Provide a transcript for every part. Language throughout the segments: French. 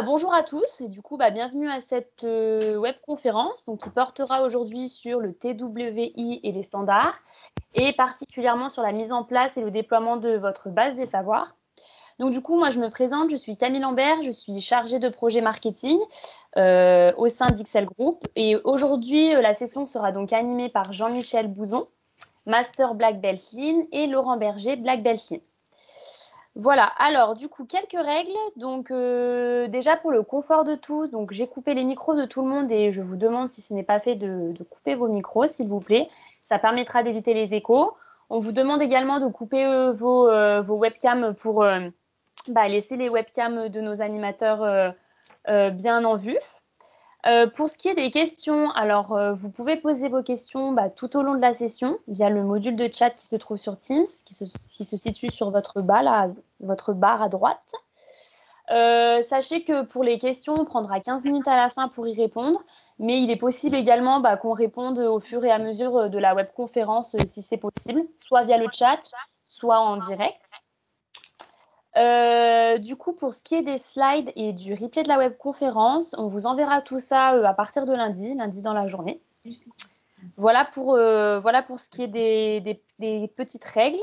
Bonjour à tous et du coup bienvenue à cette webconférence qui portera aujourd'hui sur le TWI et les standards et particulièrement sur la mise en place et le déploiement de votre base des savoirs. Donc du coup moi je me présente, je suis Camille Lambert, je suis chargée de projet marketing au sein d'XL Group et aujourd'hui la session sera donc animée par Jean-Michel Bouzon, Master Black Belt Lean et Laurent Berger, Black Belt Lean. Voilà, alors du coup, quelques règles. Donc déjà pour le confort de tous, donc j'ai coupé les micros de tout le monde et je vous demande si ce n'est pas fait de couper vos micros, s'il vous plaît. Ça permettra d'éviter les échos. On vous demande également de couper vos webcams pour laisser les webcams de nos animateurs bien en vue. Pour ce qui est des questions, alors vous pouvez poser vos questions tout au long de la session via le module de chat qui se trouve sur Teams, qui se situe sur votre barre à droite. Sachez que pour les questions, on prendra 15 minutes à la fin pour y répondre, mais il est possible également qu'on réponde au fur et à mesure de la webconférence si c'est possible, soit via le chat, soit en direct. Du coup, pour ce qui est des slides et du replay de la webconférence, on vous enverra tout ça à partir de lundi dans la journée. Voilà pour ce qui est des petites règles.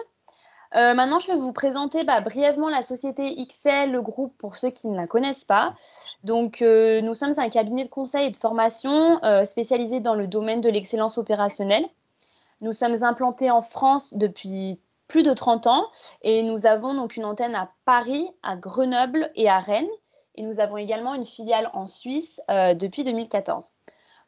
Maintenant, je vais vous présenter brièvement la société XL, le groupe, pour ceux qui ne la connaissent pas. Donc, nous sommes un cabinet de conseil et de formation spécialisé dans le domaine de l'excellence opérationnelle. Nous sommes implantés en France depuis plus de 30 ans et nous avons donc une antenne à Paris, à Grenoble et à Rennes. Et nous avons également une filiale en Suisse depuis 2014.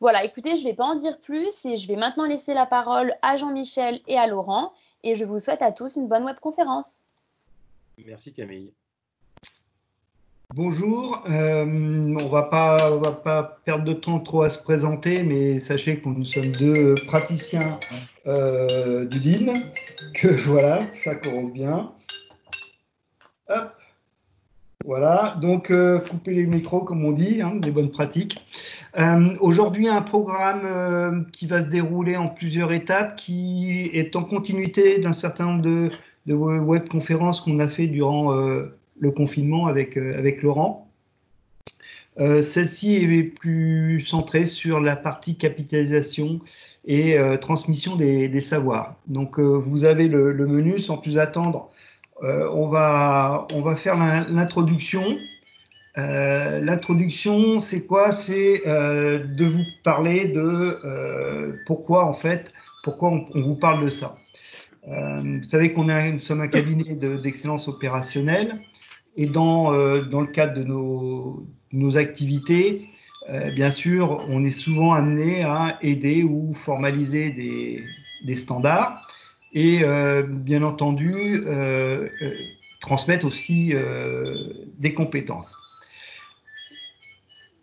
Voilà, écoutez, je ne vais pas en dire plus et je vais maintenant laisser la parole à Jean-Michel et à Laurent. Et je vous souhaite à tous une bonne webconférence. Merci Camille. Bonjour, on va pas perdre de temps trop à se présenter, mais sachez que nous sommes deux praticiens du Lean, que voilà, ça commence bien. Hop. Voilà, donc couper les micros comme on dit, des bonnes pratiques. Aujourd'hui, un programme qui va se dérouler en plusieurs étapes, qui est en continuité d'un certain nombre de webconférences qu'on a fait durant le confinement avec Laurent. Celle-ci est plus centrée sur la partie capitalisation et transmission des savoirs. Donc, vous avez le menu, sans plus attendre. On va faire l'introduction. L'introduction, c'est quoi? C'est de vous parler de pourquoi on vous parle de ça. Vous savez nous sommes un cabinet d'excellence opérationnelle et dans le cadre de nos activités, bien sûr, on est souvent amené à aider ou formaliser des standards et bien entendu transmettre aussi des compétences.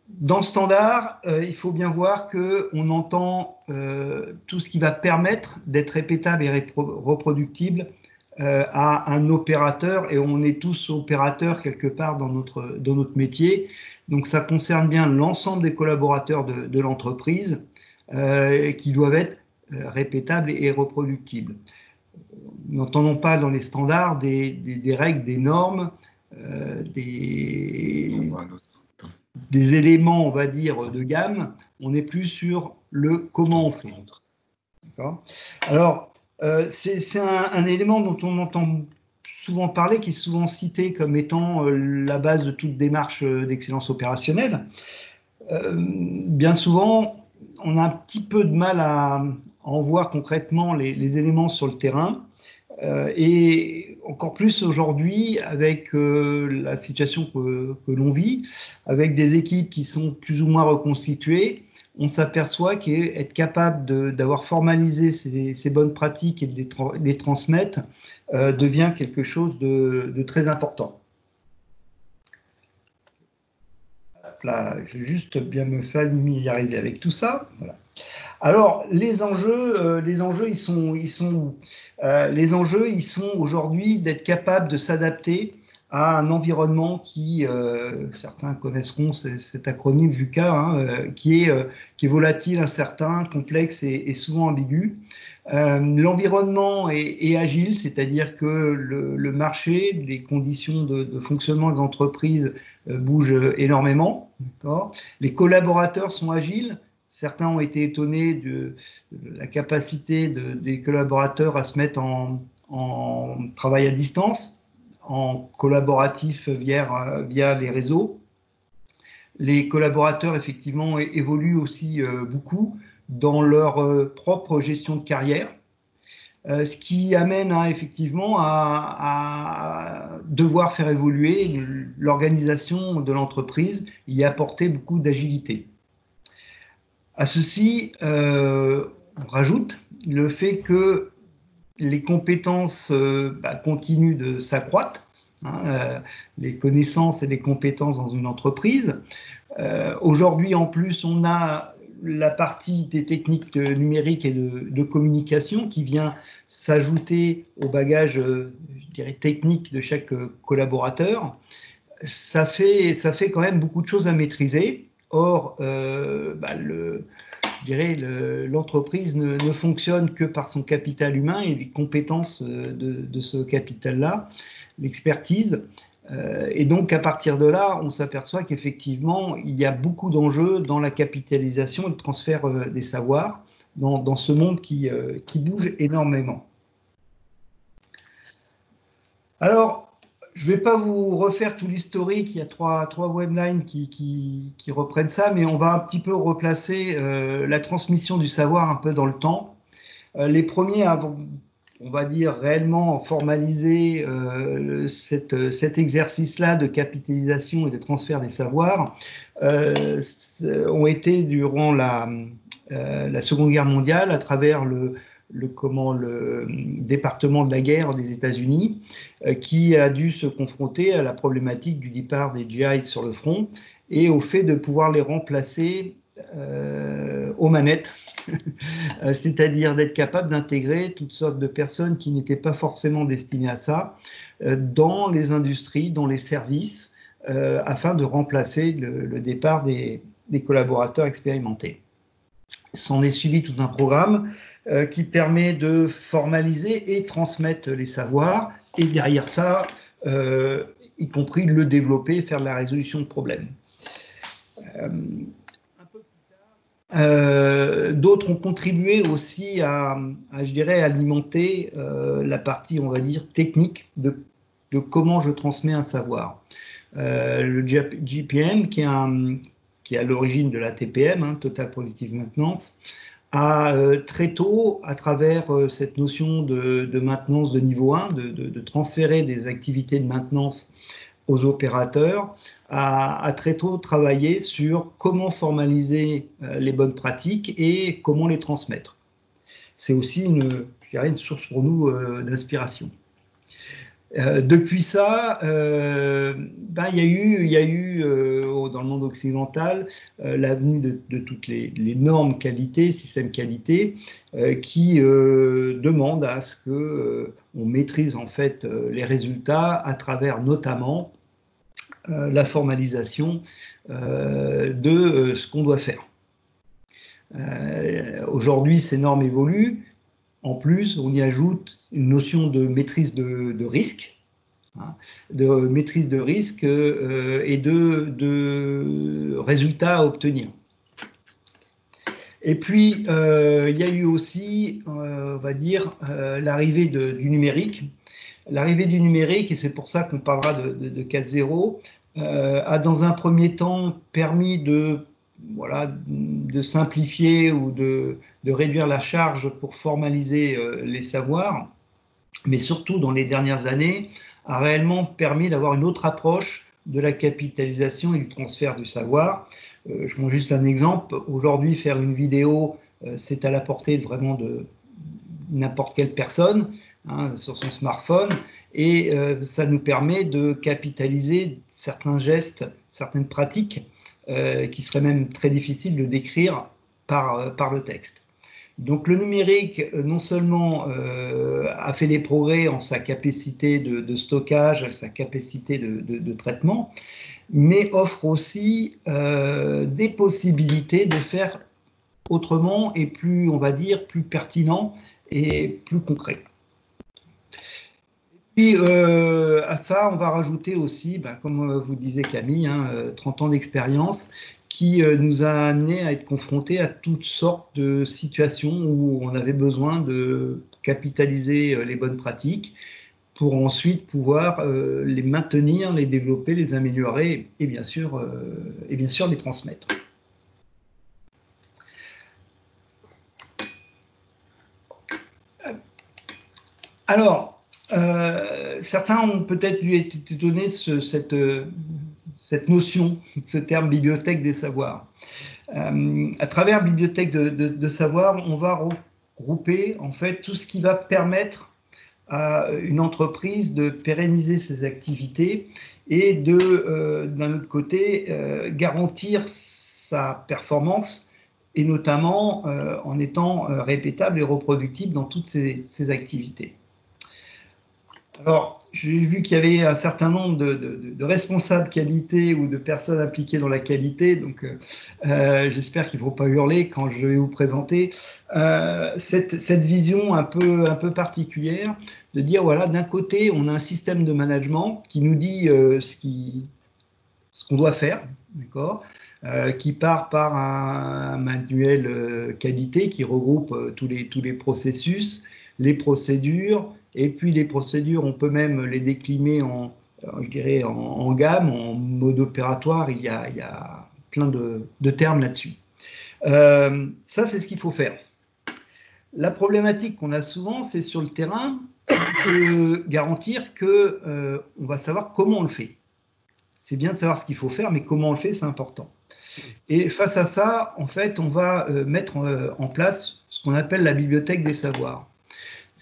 Dans le standard, il faut bien voir qu'on entend tout ce qui va permettre d'être répétable et reproductible à un opérateur, et on est tous opérateurs quelque part dans notre métier. Donc ça concerne bien l'ensemble des collaborateurs de l'entreprise qui doivent être répétables et reproductibles. Nous n'entendons pas dans les standards des règles, des normes, des éléments, on va dire, de gamme. On est plus sur le comment on fait. Alors, c'est un élément dont on entend souvent parler, qui est souvent cité comme étant la base de toute démarche d'excellence opérationnelle. Bien souvent, on a un petit peu de mal à en voir concrètement les éléments sur le terrain. Et encore plus aujourd'hui avec la situation que l'on vit, avec des équipes qui sont plus ou moins reconstituées, on s'aperçoit qu'être capable d'avoir formalisé ces bonnes pratiques et de les transmettre devient quelque chose de très important. Là, je vais juste bien me familiariser avec tout ça. Voilà. Alors, les enjeux, ils sont aujourd'hui d'être capable de s'adapter à un environnement qui, certains connaîtront cet acronyme VUCA, qui est volatile, incertain, complexe et souvent ambigu. L'environnement est agile, c'est-à-dire que le marché, les conditions de fonctionnement des entreprises bouge énormément. Les collaborateurs sont agiles. Certains ont été étonnés de la capacité des collaborateurs à se mettre en travail à distance, en collaboratif via les réseaux. Les collaborateurs, effectivement, évoluent aussi beaucoup dans leur propre gestion de carrière, ce qui amène effectivement à devoir faire évoluer l'organisation de l'entreprise et y apporter beaucoup d'agilité. À ceci, on rajoute le fait que les compétences continuent de s'accroître, les connaissances et les compétences dans une entreprise. Aujourd'hui, en plus, on a la partie des techniques numériques et de communication qui vient s'ajouter au bagage, je dirais, technique de chaque collaborateur. Ça fait quand même beaucoup de choses à maîtriser. Or, l'entreprise ne fonctionne que par son capital humain et les compétences de ce capital-là, l'expertise. Et donc, à partir de là, on s'aperçoit qu'effectivement, il y a beaucoup d'enjeux dans la capitalisation et le transfert des savoirs dans ce monde qui bouge énormément. Alors, je ne vais pas vous refaire tout l'historique, il y a trois weblines qui reprennent ça, mais on va un petit peu replacer la transmission du savoir un peu dans le temps. Les premiers à, on va dire, réellement formaliser cet exercice-là de capitalisation et de transfert des savoirs ont été durant la Seconde Guerre mondiale à travers le département de la guerre des États-Unis, qui a dû se confronter à la problématique du départ des GI sur le front et au fait de pouvoir les remplacer aux manettes, c'est-à-dire d'être capable d'intégrer toutes sortes de personnes qui n'étaient pas forcément destinées à ça dans les industries, dans les services, afin de remplacer le départ des collaborateurs expérimentés. S'en est suivi tout un programme qui permet de formaliser et transmettre les savoirs, et derrière ça, y compris le développer et faire de la résolution de problèmes. D'autres ont contribué aussi à, je dirais, alimenter la partie, on va dire, technique de comment je transmets un savoir. Le GPM, qui est à l'origine de la TPM, Total Predictive Maintenance, a très tôt, à travers cette notion de maintenance de niveau 1, de transférer des activités de maintenance aux opérateurs, a très tôt travaillé sur comment formaliser les bonnes pratiques et comment les transmettre. C'est aussi je dirais, une source pour nous d'inspiration. Depuis ça, il y a eu dans le monde occidental l'avenue de toutes les normes qualité, systèmes qualité, qui demandent à ce qu'on maîtrise en fait les résultats à travers notamment la formalisation de ce qu'on doit faire. Aujourd'hui, ces normes évoluent. En plus, on y ajoute une notion de maîtrise de risque, et de résultats à obtenir. Et puis, il y a eu aussi, on va dire, l'arrivée du numérique. L'arrivée du numérique, et c'est pour ça qu'on parlera de 4.0, a dans un premier temps permis de simplifier ou de réduire la charge pour formaliser les savoirs, mais surtout dans les dernières années, a réellement permis d'avoir une autre approche de la capitalisation et du transfert du savoir. Je prends juste un exemple. Aujourd'hui, faire une vidéo, c'est à la portée vraiment de n'importe quelle personne sur son smartphone, et ça nous permet de capitaliser certains gestes, certaines pratiques qui seraient même très difficiles de décrire par le texte. Donc le numérique, non seulement a fait des progrès en sa capacité de stockage, sa capacité de traitement, mais offre aussi des possibilités de faire autrement et plus, on va dire, plus pertinent et plus concret. puis, à ça, on va rajouter aussi, comme vous disait Camille, 30 ans d'expérience qui nous a amené à être confrontés à toutes sortes de situations où on avait besoin de capitaliser les bonnes pratiques pour ensuite pouvoir les maintenir, les développer, les améliorer et bien sûr les transmettre. Alors, certains ont peut-être dû être étonnés de cette notion, ce terme bibliothèque des savoirs. À travers bibliothèque de savoir, on va regrouper en fait tout ce qui va permettre à une entreprise de pérenniser ses activités et d'un autre côté, garantir sa performance et notamment en étant répétable et reproductible dans toutes ses activités. Alors, j'ai vu qu'il y avait un certain nombre de responsables qualité ou de personnes impliquées dans la qualité, donc j'espère qu'ils ne vont pas hurler quand je vais vous présenter cette vision un peu particulière, de dire, voilà, d'un côté, on a un système de management qui nous dit ce qu'on doit faire, d'accord, qui part par un manuel qualité qui regroupe tous les processus, les procédures, et puis les procédures, on peut même les décliner je dirais, en gamme, en mode opératoire, il y a plein de termes là-dessus. Ça, c'est ce qu'il faut faire. La problématique qu'on a souvent, c'est sur le terrain, de garantir qu'on va savoir comment on le fait. C'est bien de savoir ce qu'il faut faire, mais comment on le fait, c'est important. Et face à ça, en fait, on va mettre en place ce qu'on appelle la bibliothèque des savoirs.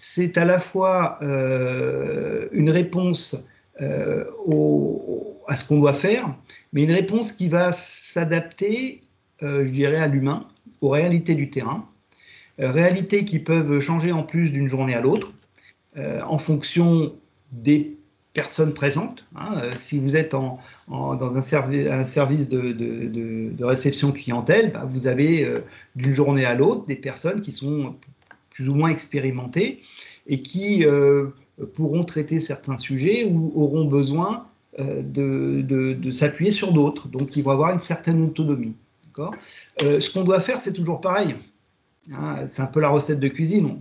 C'est à la fois une réponse à ce qu'on doit faire, mais une réponse qui va s'adapter, je dirais, à l'humain, aux réalités du terrain, réalités qui peuvent changer en plus d'une journée à l'autre, en fonction des personnes présentes. Si vous êtes dans un service de réception clientèle, vous avez d'une journée à l'autre des personnes qui sont plus ou moins expérimentés et qui pourront traiter certains sujets ou auront besoin de s'appuyer sur d'autres. Donc, ils vont avoir une certaine autonomie. Ce qu'on doit faire, c'est toujours pareil. C'est un peu la recette de cuisine.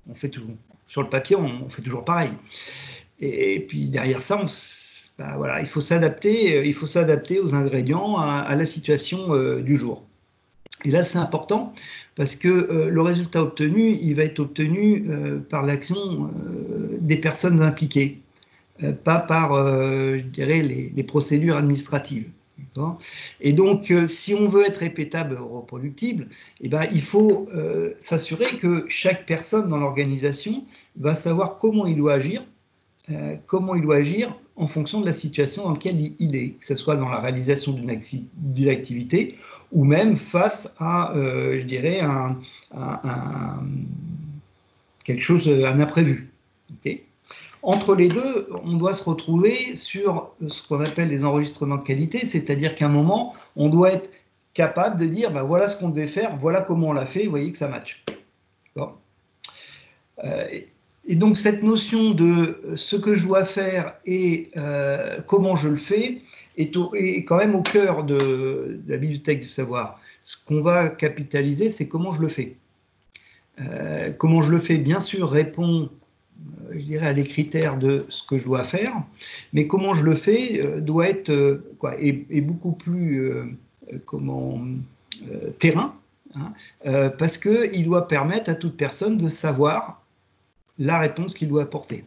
On fait toujours, sur le papier, on fait toujours pareil. Et puis, derrière ça, voilà, il faut s'adapter aux ingrédients, à la situation du jour. Et là, c'est important parce que le résultat obtenu, il va être obtenu par l'action des personnes impliquées, pas par, je dirais, les procédures administratives. Et donc, si on veut être répétable, reproductible, il faut s'assurer que chaque personne dans l'organisation va savoir comment il doit agir en fonction de la situation dans laquelle il est, que ce soit dans la réalisation d'une activité ou même face à, je dirais, quelque chose, un imprévu. Okay. Entre les deux, on doit se retrouver sur ce qu'on appelle les enregistrements de qualité, c'est-à-dire qu'à un moment, on doit être capable de dire, voilà ce qu'on devait faire, voilà comment on l'a fait, vous voyez que ça match. Et donc cette notion de ce que je dois faire et comment je le fais est quand même au cœur de la bibliothèque du savoir. Ce qu'on va capitaliser, c'est comment je le fais. Comment je le fais, bien sûr, répond, je dirais, à des critères de ce que je dois faire, mais comment je le fais doit être est beaucoup plus terrain, parce qu'il doit permettre à toute personne de savoir la réponse qu'il doit apporter.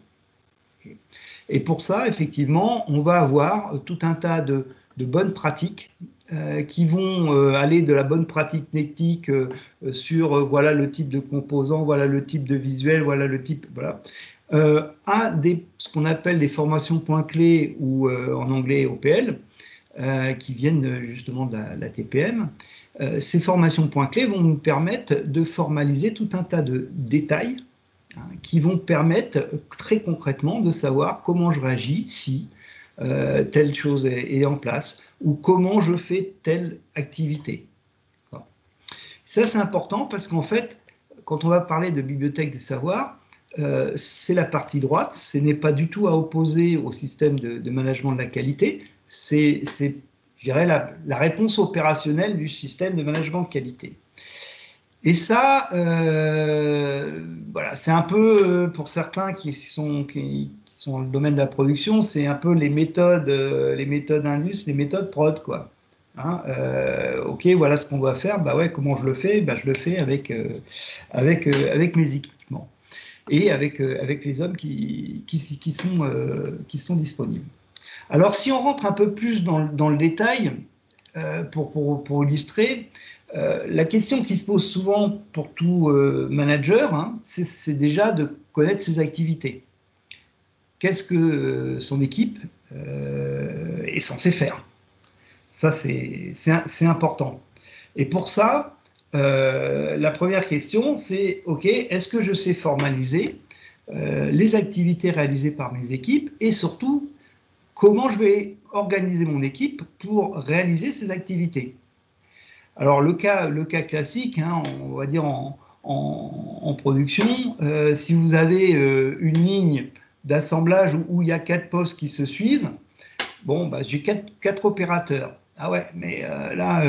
Et pour ça, effectivement, on va avoir tout un tas de bonnes pratiques qui vont aller de la bonne pratique technique sur voilà le type de composant, voilà le type de visuel, voilà le type, voilà, à ce qu'on appelle des formations points clés ou en anglais OPL, qui viennent justement de la TPM. Ces formations points clés vont nous permettre de formaliser tout un tas de détails qui vont permettre très concrètement de savoir comment je réagis si telle chose est en place ou comment je fais telle activité. Ça, c'est important parce qu'en fait, quand on va parler de bibliothèque des savoirs, c'est la partie droite. Ce n'est pas du tout à opposer au système de management de la qualité. C'est je dirais, la réponse opérationnelle du système de management de qualité. Et ça, voilà, c'est un peu, pour certains qui sont dans le domaine de la production, c'est un peu les méthodes Indus, les méthodes prod, quoi. Hein, ok, voilà ce qu'on doit faire. Bah ouais, comment je le fais? Bah, je le fais avec mes équipements et avec les hommes qui sont disponibles. Alors, si on rentre un peu plus dans le détail, pour illustrer, la question qui se pose souvent pour tout manager, hein, c'est déjà de connaître ses activités. Qu'est-ce que son équipe est censée faire? Ça, c'est important. Et pour ça, la première question, c'est, OK, est-ce que je sais formaliser les activités réalisées par mes équipes et surtout, comment je vais organiser mon équipe pour réaliser ces activités? Alors, le cas classique, hein, on va dire en production, si vous avez une ligne d'assemblage où il y a 4 postes qui se suivent, bon, bah, j'ai 4 opérateurs. Ah ouais, mais là,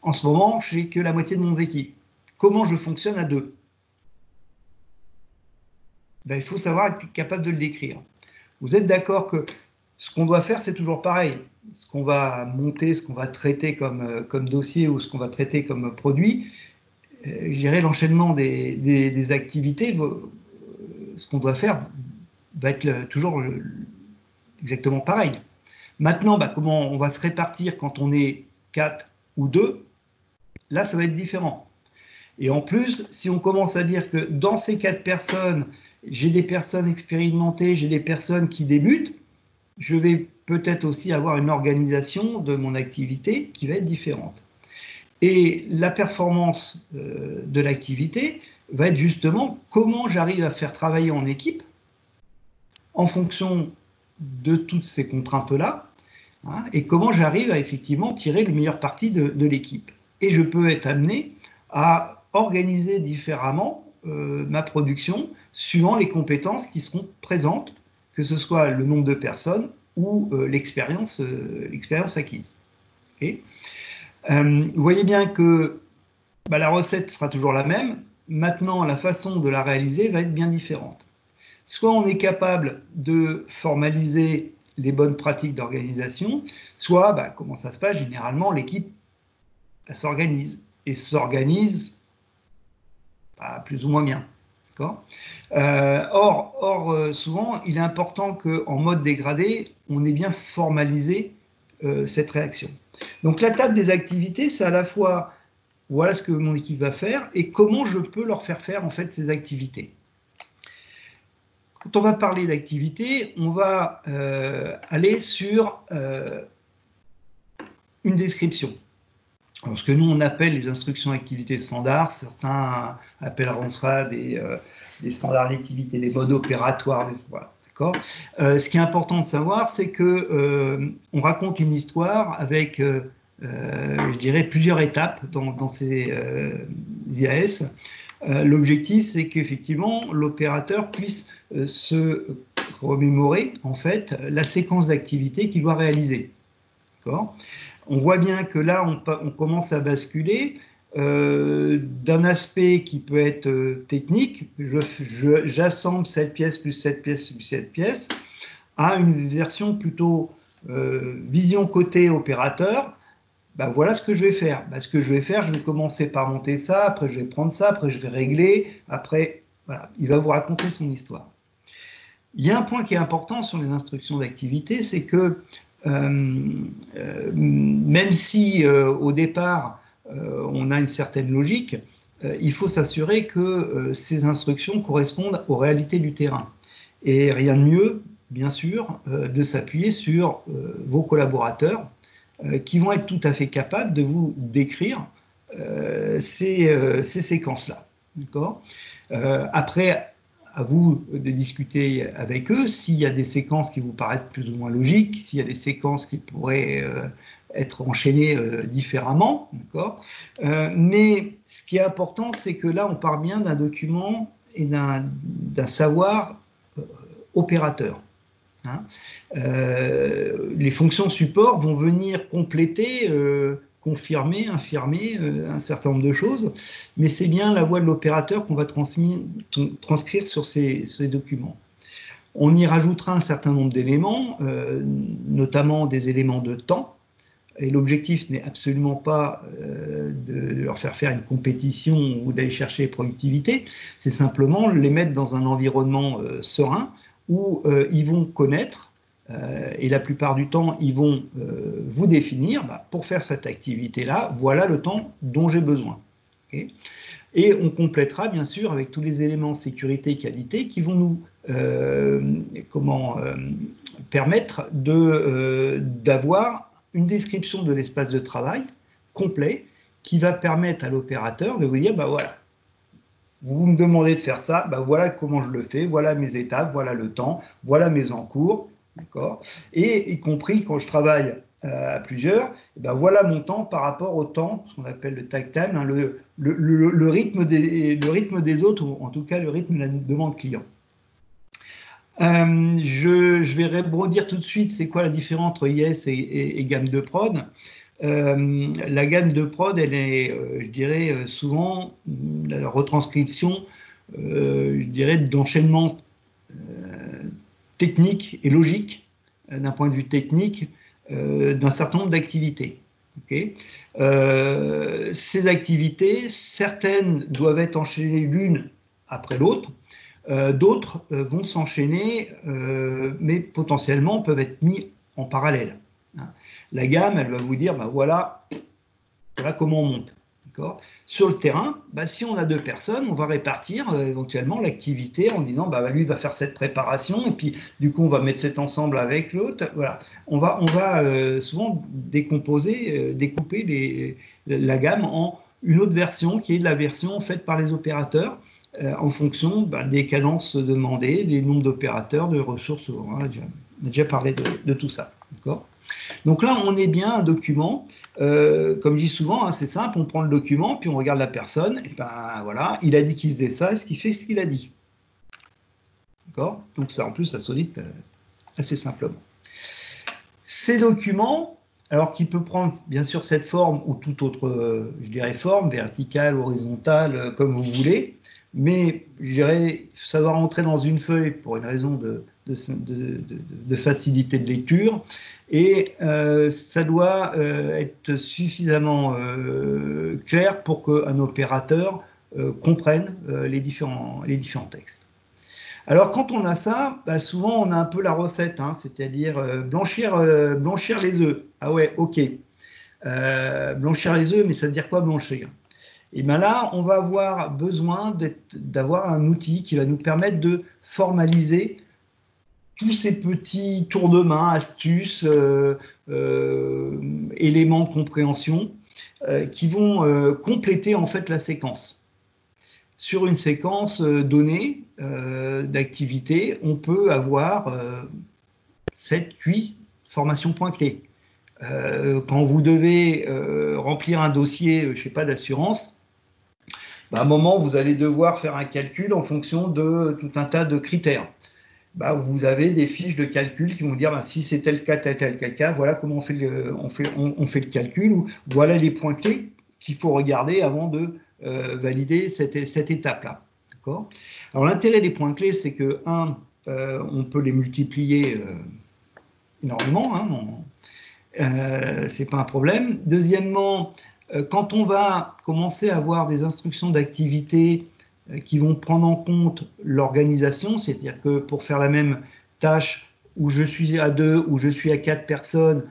en ce moment, je n'ai que la moitié de mon équipe. Comment je fonctionne à 2? Ben, il faut savoir être capable de le décrire. Vous êtes d'accord que ce qu'on doit faire, c'est toujours pareil. Ce qu'on va monter, ce qu'on va traiter comme dossier ou ce qu'on va traiter comme produit, je dirais l'enchaînement des activités, ce qu'on doit faire va être toujours exactement pareil. Maintenant, bah, comment on va se répartir quand on est 4 ou 2, là, ça va être différent. Et en plus, si on commence à dire que dans ces 4 personnes, j'ai des personnes expérimentées, j'ai des personnes qui débutent, je vais peut-être aussi avoir une organisation de mon activité qui va être différente. Et la performance de l'activité va être justement comment j'arrive à faire travailler en équipe en fonction de toutes ces contraintes-là, hein, et comment j'arrive à effectivement tirer le meilleur parti de l'équipe. Et je peux être amené à organiser différemment ma production suivant les compétences qui seront présentes, que ce soit le nombre de personnes ou l'expérience acquise. Okay. Vous voyez bien que bah, la recette sera toujours la même. Maintenant, la façon de la réaliser va être bien différente. Soit on est capable de formaliser les bonnes pratiques d'organisation, soit, bah, comment ça se passe? Généralement, l'équipe s'organise, et s'organise bah, plus ou moins bien. Or, souvent, il est important qu'en mode dégradé, on ait bien formalisé cette réaction. Donc la table des activités, c'est à la fois, voilà ce que mon équipe va faire, et comment je peux leur faire faire en fait ces activités. Quand on va parler d'activité, on va aller sur une description. Alors, ce que nous, on appelle les instructions activités standards, certains appelleront ça des standards d'activité, des modes opératoires, voilà, d'accord. Ce qui est important de savoir, c'est que on raconte une histoire avec, je dirais, plusieurs étapes dans ces IAS. L'objectif, c'est qu'effectivement, l'opérateur puisse se remémorer, en fait, la séquence d'activités qu'il doit réaliser. D'accord ? On voit bien que là, on commence à basculer d'un aspect qui peut être technique, j'assemble cette pièce plus cette pièce plus cette pièce, à une version plutôt vision côté opérateur. Ben, voilà ce que je vais faire. Ben, ce que je vais faire, je vais commencer par monter ça, après je vais prendre ça, après je vais régler, après, voilà, il va vous raconter son histoire. Il y a un point qui est important sur les instructions d'activité, c'est que même si au départ on a une certaine logique, il faut s'assurer que ces instructions correspondent aux réalités du terrain. Et rien de mieux, bien sûr, de s'appuyer sur vos collaborateurs qui vont être tout à fait capables de vous décrire ces séquences-là. Après, à vous de discuter avec eux s'il y a des séquences qui vous paraissent plus ou moins logiques, s'il y a des séquences qui pourraient être enchaînées différemment. Mais ce qui est important, c'est que là, on parle bien d'un document et d'un savoir opérateur. Hein. Les fonctions support vont venir compléter, confirmer, infirmer un certain nombre de choses, mais c'est bien la voix de l'opérateur qu'on va transcrire sur ces documents. On y rajoutera un certain nombre d'éléments, notamment des éléments de temps, et l'objectif n'est absolument pas de leur faire une compétition ou d'aller chercher productivité, c'est simplement les mettre dans un environnement serein où ils vont connaître, et la plupart du temps, ils vont vous définir, pour faire cette activité-là, voilà le temps dont j'ai besoin. Okay, et on complétera bien sûr avec tous les éléments sécurité, qualité qui vont nous permettre d'avoir une description de l'espace de travail complet qui va permettre à l'opérateur de vous dire, voilà, vous me demandez de faire ça, voilà comment je le fais, voilà mes étapes, voilà le temps, voilà mes encours, d'accord, et y compris quand je travaille à plusieurs, voilà mon temps par rapport au temps, ce qu'on appelle le tag time, hein, le rythme des autres, ou en tout cas le rythme de la demande client. Je vais rebondir tout de suite, c'est quoi la différence entre IS et gamme de prod. La gamme de prod, elle est, je dirais, souvent la retranscription, je dirais, d'enchaînement technique et logique, d'un point de vue technique, d'un certain nombre d'activités. Okay, ces activités, certaines doivent être enchaînées l'une après l'autre, d'autres vont s'enchaîner, mais potentiellement peuvent être mis en parallèle. La gamme, elle va vous dire, voilà comment on monte. Sur le terrain, si on a 2 personnes, on va répartir éventuellement l'activité en disant, lui va faire cette préparation, et puis du coup on va mettre cet ensemble avec l'autre. Voilà. On va souvent découper la gamme en une autre version qui est de la version faite par les opérateurs, en fonction des cadences demandées, des nombres d'opérateurs, de ressources. On a déjà parlé de tout ça. D'accord ? Donc là, on est bien un document. Comme je dis souvent, c'est simple, on prend le document, puis on regarde la personne, et voilà, il a dit qu'il faisait ça, est-ce qu'il fait ce qu'il a dit? D'accord? Donc ça, en plus, ça s'audite assez simplement. Ces documents, alors qu'il peut prendre bien sûr cette forme ou toute autre, je dirais, forme, verticale, horizontale, comme vous voulez, mais je dirais, ça doit rentrer dans une feuille pour une raison de facilité de lecture, et ça doit être suffisamment clair pour qu'un opérateur comprenne les différents textes. Alors quand on a ça, souvent on a un peu la recette, hein, c'est-à-dire blanchir les œufs. Ah ouais, ok. Blanchir les œufs, mais ça veut dire quoi blanchir? Et bien là, on va avoir besoin d'avoir un outil qui va nous permettre de formaliser tous ces petits tours de main, astuces, éléments de compréhension qui vont compléter en fait la séquence. Sur une séquence donnée d'activité, on peut avoir 7, 8 formations points clés. Quand vous devez remplir un dossier, je ne sais pas, d'assurance, à un moment, vous allez devoir faire un calcul en fonction de tout un tas de critères. Vous avez des fiches de calcul qui vont dire si c'est tel cas, tel cas, voilà comment on fait le calcul, ou voilà les points clés qu'il faut regarder avant de valider cette étape-là. Alors l'intérêt des points clés, c'est que, on peut les multiplier énormément, c'est pas un problème. Deuxièmement, quand on va commencer à avoir des instructions d'activité qui vont prendre en compte l'organisation, c'est-à-dire que pour faire la même tâche où je suis à 2, où je suis à 4 personnes,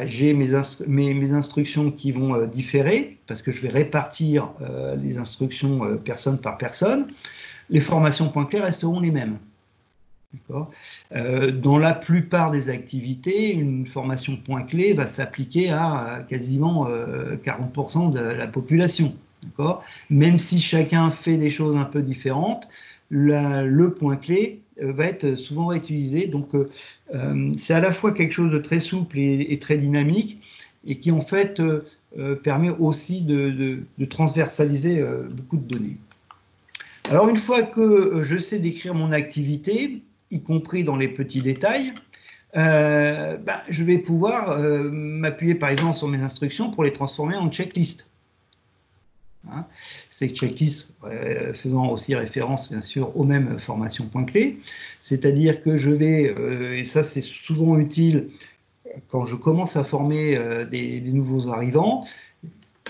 j'ai mes instructions qui vont différer, parce que je vais répartir les instructions personne par personne. Les formations points clés resteront les mêmes. Dans la plupart des activités, une formation point clé va s'appliquer à quasiment 40% de la population. Même si chacun fait des choses un peu différentes, le point clé va être souvent réutilisé. Donc c'est à la fois quelque chose de très souple et très dynamique, et qui en fait permet aussi de transversaliser beaucoup de données. Alors, une fois que je sais décrire mon activité, y compris dans les petits détails, je vais pouvoir m'appuyer par exemple sur mes instructions pour les transformer en checklist. Hein, ces checklists faisant aussi référence bien sûr aux mêmes formations points clés, c'est-à-dire que je vais, et ça c'est souvent utile quand je commence à former des nouveaux arrivants,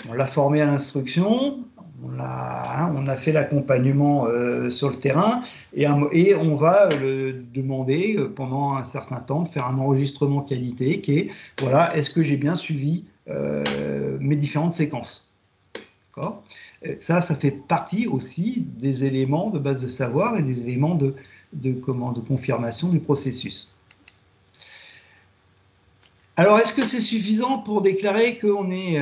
on l'a formé à l'instruction, on a fait l'accompagnement sur le terrain et on va le demander pendant un certain temps de faire un enregistrement qualité qui est, voilà, est-ce que j'ai bien suivi mes différentes séquences. Ça fait partie aussi des éléments de base de savoir et des éléments de confirmation du processus. Alors, est-ce que c'est suffisant pour déclarer qu'on est,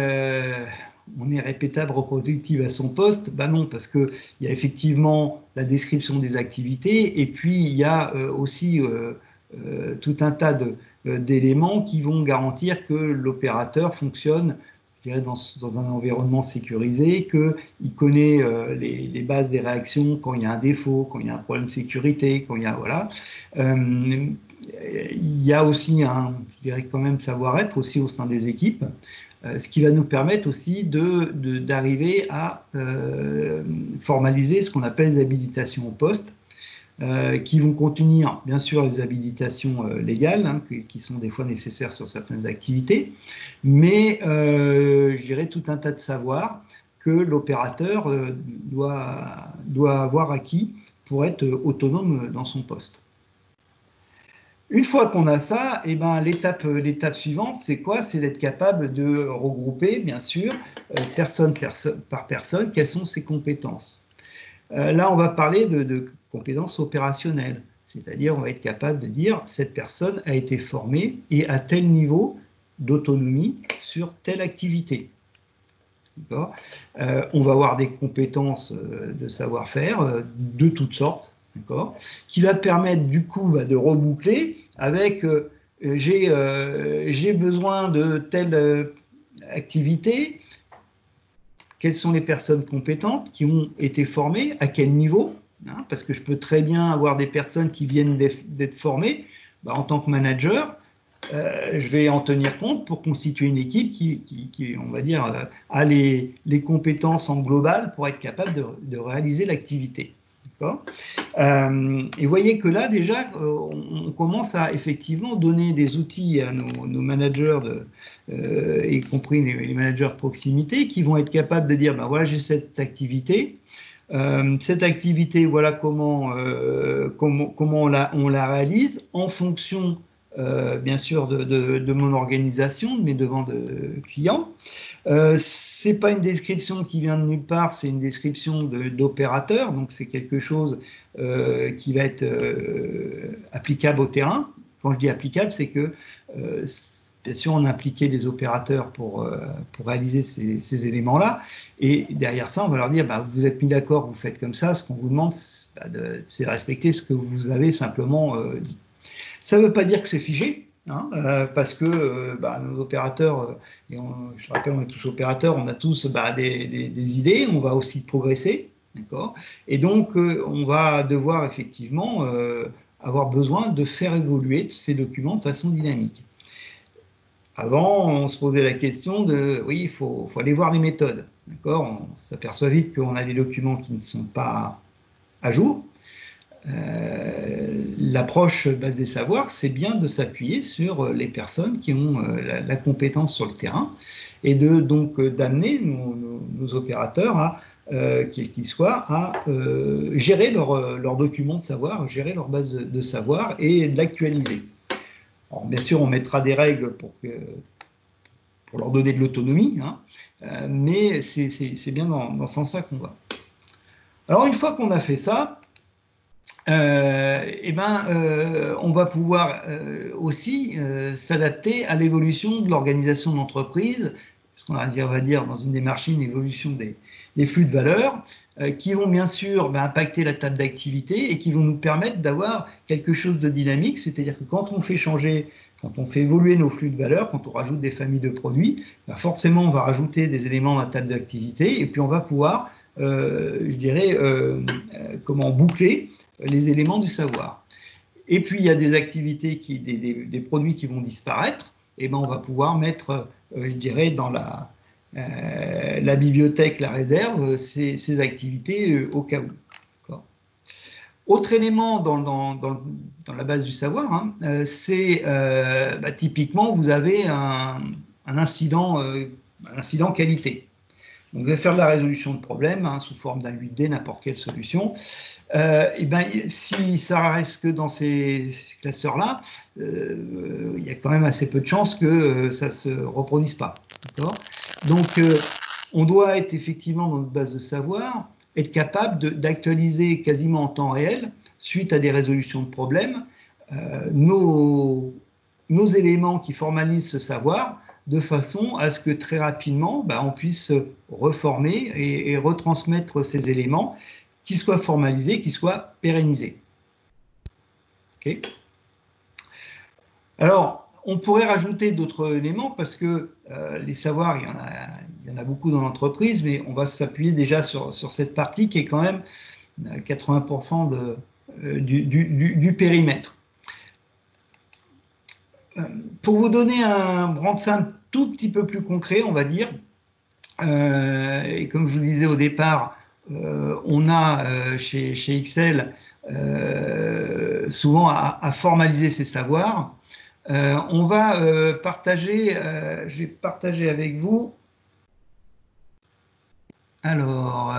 on est répétable, reproductible à son poste? Ben non, parce qu'il y a effectivement la description des activités et puis il y a aussi tout un tas d'éléments qui vont garantir que l'opérateur fonctionne, je dirais, dans un environnement sécurisé, qu'il connaît les bases des réactions quand il y a un défaut, quand il y a un problème de sécurité, quand il y a, voilà. Il y a aussi un, je dirais quand même, savoir-être aussi au sein des équipes, ce qui va nous permettre aussi d'arriver à formaliser ce qu'on appelle les habilitations au poste, qui vont contenir bien sûr les habilitations légales, hein, qui sont des fois nécessaires sur certaines activités, mais je dirais tout un tas de savoirs que l'opérateur doit avoir acquis pour être autonome dans son poste. Une fois qu'on a ça, eh ben, l'étape suivante, c'est quoi? C'est d'être capable de regrouper, bien sûr, personne par personne, quelles sont ses compétences. Là, on va parler de compétences opérationnelles, c'est-à-dire on va être capable de dire cette personne a été formée et à tel niveau d'autonomie sur telle activité. On va avoir des compétences de savoir-faire de toutes sortes, qui va permettre du coup de reboucler avec j'ai besoin de telle activité, quelles sont les personnes compétentes qui ont été formées, à quel niveau, hein, parce que je peux très bien avoir des personnes qui viennent d'être formées, en tant que manager, je vais en tenir compte pour constituer une équipe qui on va dire, a les compétences en global pour être capable de réaliser l'activité. Et vous voyez que là, déjà, on commence à effectivement donner des outils à nos managers, y compris les managers de proximité, qui vont être capables de dire, ben voilà, j'ai cette activité, voilà comment on la réalise en fonction bien sûr de mon organisation, de mes demandes clients. C'est pas une description qui vient de nulle part, c'est une description d'opérateur, donc c'est quelque chose qui va être applicable au terrain. Quand je dis applicable, c'est que bien sûr on a impliqué les opérateurs pour réaliser ces éléments-là, et derrière ça on va leur dire vous êtes mis d'accord, vous faites comme ça, ce qu'on vous demande c'est de respecter ce que vous avez simplement dit. Ça ne veut pas dire que c'est figé, hein, parce que nos opérateurs, je rappelle, on est tous opérateurs, on a tous des idées, on va aussi progresser, d'accord? Et donc, on va devoir effectivement avoir besoin de faire évoluer ces documents de façon dynamique. Avant, on se posait la question de, oui, il faut aller voir les méthodes, d'accord? On s'aperçoit vite qu'on a des documents qui ne sont pas à jour. L'approche basée savoir, c'est bien de s'appuyer sur les personnes qui ont la compétence sur le terrain et donc d'amener nos opérateurs à, quels qu'ils soient, à gérer leurs documents de savoir, gérer leur base de savoir et de l'actualiser. Alors bien sûr, on mettra des règles pour leur donner de l'autonomie, hein, mais c'est bien dans ce sens-là qu'on va. Alors une fois qu'on a fait ça, on va pouvoir aussi s'adapter à l'évolution de l'organisation de l'entreprise, ce qu'on va dire dans une démarche, une évolution des flux de valeur, qui vont bien sûr impacter la table d'activité et qui vont nous permettre d'avoir quelque chose de dynamique, c'est-à-dire que quand on fait évoluer nos flux de valeur, quand on rajoute des familles de produits, forcément on va rajouter des éléments dans la table d'activité et puis on va pouvoir je dirais, comment boucler les éléments du savoir. Et puis, il y a des activités, des produits qui vont disparaître. Et ben, on va pouvoir mettre, je dirais, dans la bibliothèque, la réserve, ces activités au cas où. Autre élément dans la base du savoir, hein, c'est typiquement, vous avez un incident qualité. Donc, vous allez faire de la résolution de problèmes hein, sous forme d'un 8D, n'importe quelle solution. Et ben, si ça reste que dans ces classeurs-là, il y a quand même assez peu de chances que ça ne se reproduise pas. Donc, on doit être effectivement dans notre base de savoir, être capable d'actualiser quasiment en temps réel, suite à des résolutions de problèmes, nos éléments qui formalisent ce savoir, de façon à ce que très rapidement, on puisse reformer et retransmettre ces éléments, qui soient formalisés, qui soient pérennisés. Okay. Alors, on pourrait rajouter d'autres éléments parce que les savoirs, il y en a beaucoup dans l'entreprise, mais on va s'appuyer déjà sur cette partie qui est quand même 80% du périmètre. Pour vous donner rendre ça un tout petit peu plus concret, on va dire, et comme je vous le disais au départ, on a chez Excel souvent à formaliser ces savoirs. On va partager, je vais partager avec vous. Alors,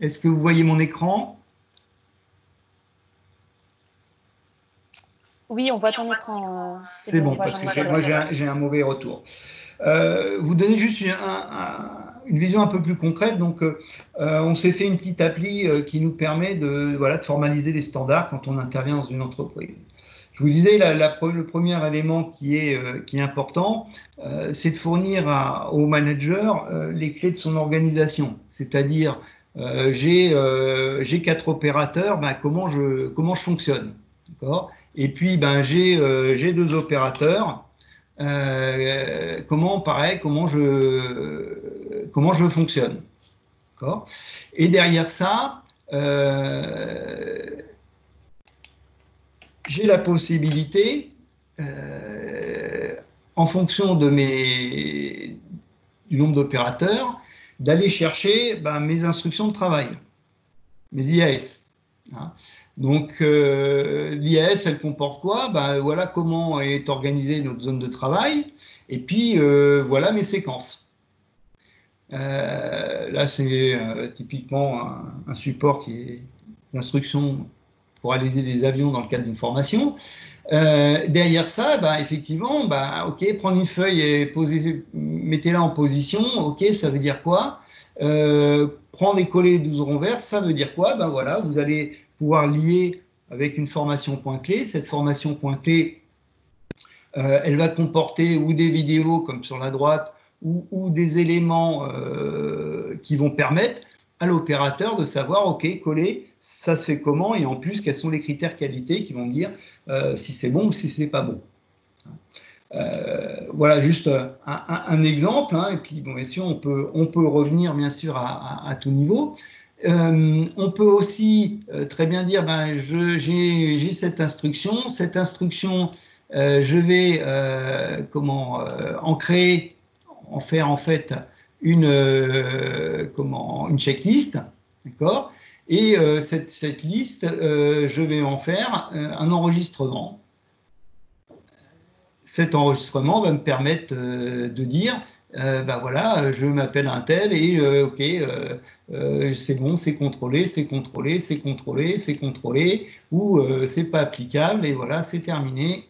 est-ce que vous voyez mon écran? Oui, on voit ton écran. C'est bon, parce que moi j'ai un mauvais retour. Vous donnez juste une vision un peu plus concrète. Donc, on s'est fait une petite appli qui nous permet de formaliser les standards quand on intervient dans une entreprise. Je vous disais, le premier élément qui est important, c'est de fournir au manager les clés de son organisation. C'est-à-dire, j'ai 4 opérateurs, comment je fonctionne. Et puis, j'ai 2 opérateurs. Comment je fonctionne. Et derrière ça, j'ai la possibilité, en fonction du nombre d'opérateurs, d'aller chercher mes instructions de travail, mes IAS. Hein. Donc, l'IAS, elle comporte quoi? Voilà comment est organisée notre zone de travail, et puis voilà mes séquences. Là, c'est typiquement un support qui est d'instruction pour réaliser des avions dans le cadre d'une formation. Derrière ça, effectivement, ok, prendre une feuille et mettez-la en position, ok, ça veut dire quoi? Prendre et coller 12 ronds verts, ça veut dire quoi? Voilà, vous allez pouvoir lier avec une formation point clé. Cette formation point clé, elle va comporter ou des vidéos comme sur la droite ou des éléments qui vont permettre à l'opérateur de savoir, ok, coller, ça se fait comment, et en plus, quels sont les critères qualité qui vont me dire si c'est bon ou si c'est pas bon. Voilà juste un exemple, hein, et puis bon, bien sûr, on peut revenir bien sûr à tout niveau. On peut aussi très bien dire, j'ai cette instruction, je vais en faire en fait une checklist, d'accord? Et cette liste, je vais en faire un enregistrement. Cet enregistrement va me permettre de dire, voilà, je m'appelle un tel et ok, c'est bon, c'est contrôlé, ou c'est pas applicable et voilà, c'est terminé.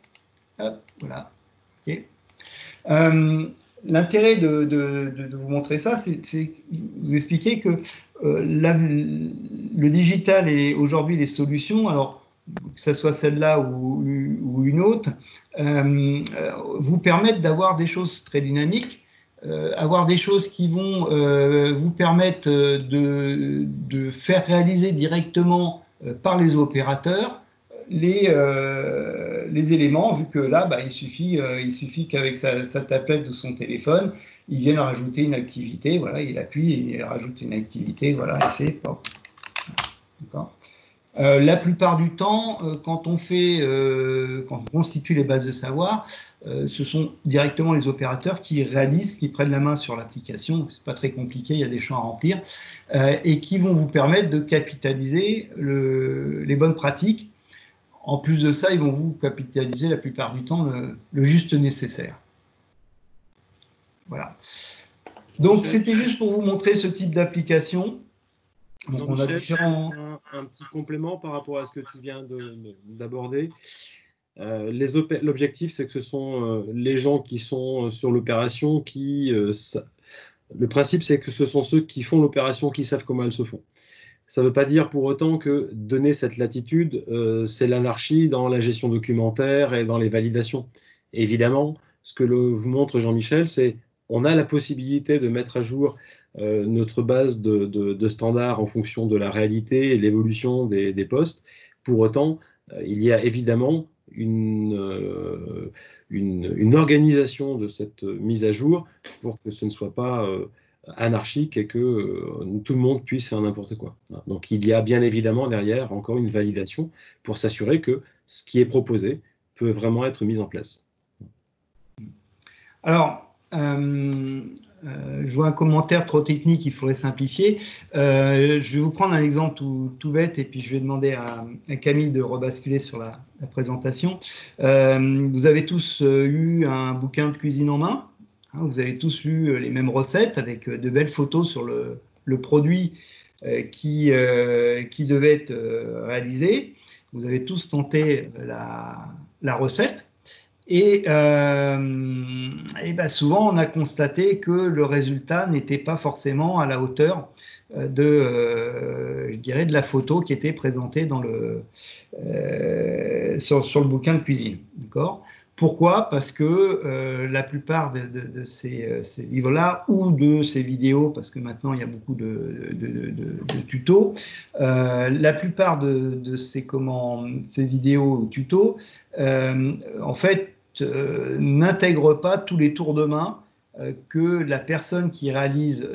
Hop, voilà. Okay. L'intérêt de vous montrer ça, c'est vous expliquer que le digital et aujourd'hui les solutions, alors que ce soit celle-là ou une autre, vous permettent d'avoir des choses très dynamiques, avoir des choses qui vont vous permettre de faire réaliser directement par les opérateurs les les éléments, vu que là, il suffit qu'avec sa tablette ou son téléphone, il vienne rajouter une activité. Voilà, il appuie et il rajoute une activité. Voilà, et c'est bon. D'accord. La plupart du temps, quand on constitue les bases de savoir, ce sont directement les opérateurs qui réalisent, qui prennent la main sur l'application. C'est pas très compliqué, il y a des champs à remplir, et qui vont vous permettre de capitaliser les bonnes pratiques. En plus de ça, ils vont vous capitaliser la plupart du temps le juste nécessaire. Voilà. Donc, c'était juste pour vous montrer ce type d'application. Donc, on a différents... un petit complément par rapport à ce que tu viens d'aborder. L'objectif, c'est que ce sont les gens qui sont sur l'opération qui... le principe, c'est que ce sont ceux qui font l'opération qui savent comment elles se font. Ça ne veut pas dire pour autant que donner cette latitude, c'est l'anarchie dans la gestion documentaire et dans les validations. Et évidemment, ce que vous montre Jean-Michel, c'est on a la possibilité de mettre à jour notre base de standards en fonction de la réalité et l'évolution des postes. Pour autant, il y a évidemment une organisation de cette mise à jour pour que ce ne soit pas anarchique et que tout le monde puisse faire n'importe quoi. Donc il y a bien évidemment derrière encore une validation pour s'assurer que ce qui est proposé peut vraiment être mis en place. Alors, je vois un commentaire trop technique, il faudrait simplifier. Je vais vous prendre un exemple tout bête et puis je vais demander à Camille de rebasculer sur la présentation. Vous avez tous eu un bouquin de cuisine en main. Vous avez tous lu les mêmes recettes avec de belles photos sur le produit qui devait être réalisé. Vous avez tous tenté la recette. Et souvent, on a constaté que le résultat n'était pas forcément à la hauteur je dirais, de la photo qui était présentée sur le bouquin de cuisine. D'accord ? Pourquoi ? Parce que la plupart de ces livres-là ou de ces vidéos, parce que maintenant il y a beaucoup de tutos, la plupart de ces vidéos ou tutos, en fait, n'intègrent pas tous les tours de main que la personne qui réalise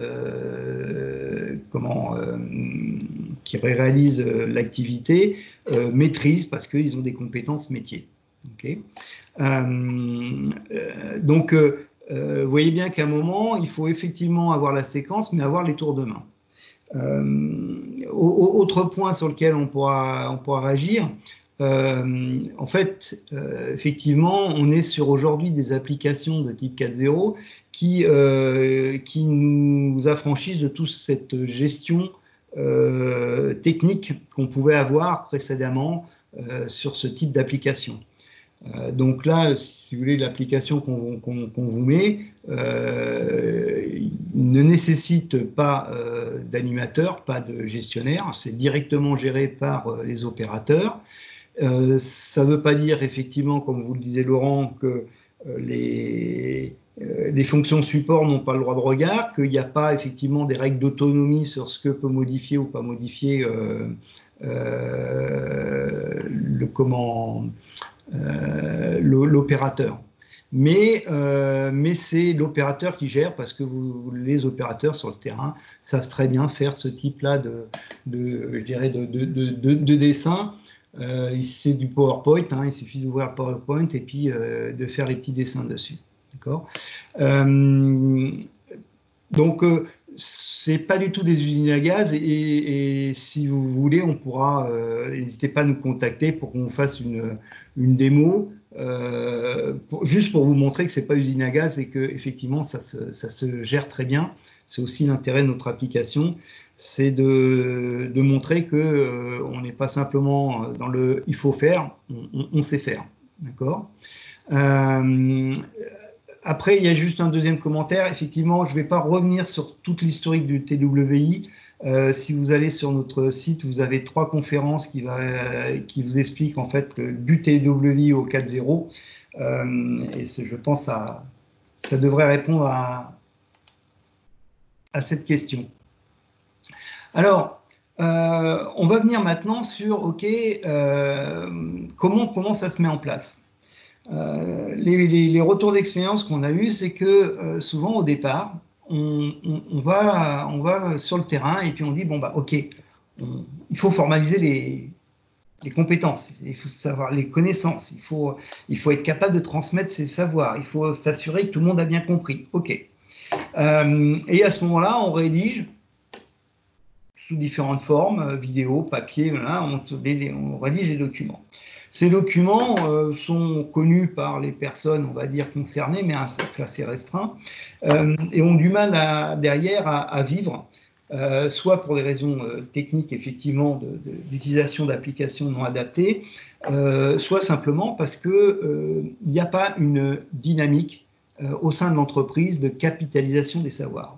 l'activité maîtrise parce qu'ils ont des compétences métiers. Okay. Donc, vous voyez bien qu'à un moment, il faut effectivement avoir la séquence, mais avoir les tours de main. Autre point sur lequel on pourra réagir, en fait, effectivement, on est sur aujourd'hui des applications de type 4.0 qui nous affranchissent de toute cette gestion technique qu'on pouvait avoir précédemment sur ce type d'application. Donc là, si vous voulez, l'application qu'on vous met ne nécessite pas d'animateur, pas de gestionnaire, c'est directement géré par les opérateurs. Ça ne veut pas dire effectivement, comme vous le disiez Laurent, que les fonctions support n'ont pas le droit de regard, qu'il n'y a pas effectivement des règles d'autonomie sur ce que peut modifier ou pas modifier l'opérateur. Mais c'est l'opérateur qui gère parce que les opérateurs sur le terrain savent très bien faire ce type-là je dirais de dessin. C'est du PowerPoint, il suffit d'ouvrir le PowerPoint et puis de faire les petits dessins dessus. D'accord. Donc, c'est pas du tout des usines à gaz et si vous voulez, on pourra, n'hésitez pas à nous contacter pour qu'on fasse une démo, juste pour vous montrer que c'est pas usine à gaz et que effectivement ça se gère très bien. C'est aussi l'intérêt de notre application, c'est de montrer que on n'est pas simplement dans le il faut faire, on sait faire, d'accord. Après, il y a juste un deuxième commentaire. Effectivement, je ne vais pas revenir sur toute l'historique du TWI. Si vous allez sur notre site, vous avez 3 conférences qui vous expliquent en fait du TWI au 4.0. Et je pense que ça devrait répondre à cette question. Alors, On va venir maintenant sur, OK, comment ça se met en place. Les retours d'expérience qu'on a eus, c'est que souvent au départ, on va sur le terrain et puis on dit, bon, bah, OK, il faut formaliser les compétences, il faut savoir les connaissances, il faut être capable de transmettre ses savoirs, il faut s'assurer que tout le monde a bien compris. OK. Et à ce moment-là, on rédige sous différentes formes, vidéo, papier, voilà, on rédige les documents. Ces documents sont connus par les personnes, on va dire, concernées, mais à un cercle assez restreint, et ont du mal derrière à vivre, soit pour des raisons techniques, effectivement, d'utilisation d'applications non adaptées, soit simplement parce qu'il n'y a pas une dynamique au sein de l'entreprise de capitalisation des savoirs.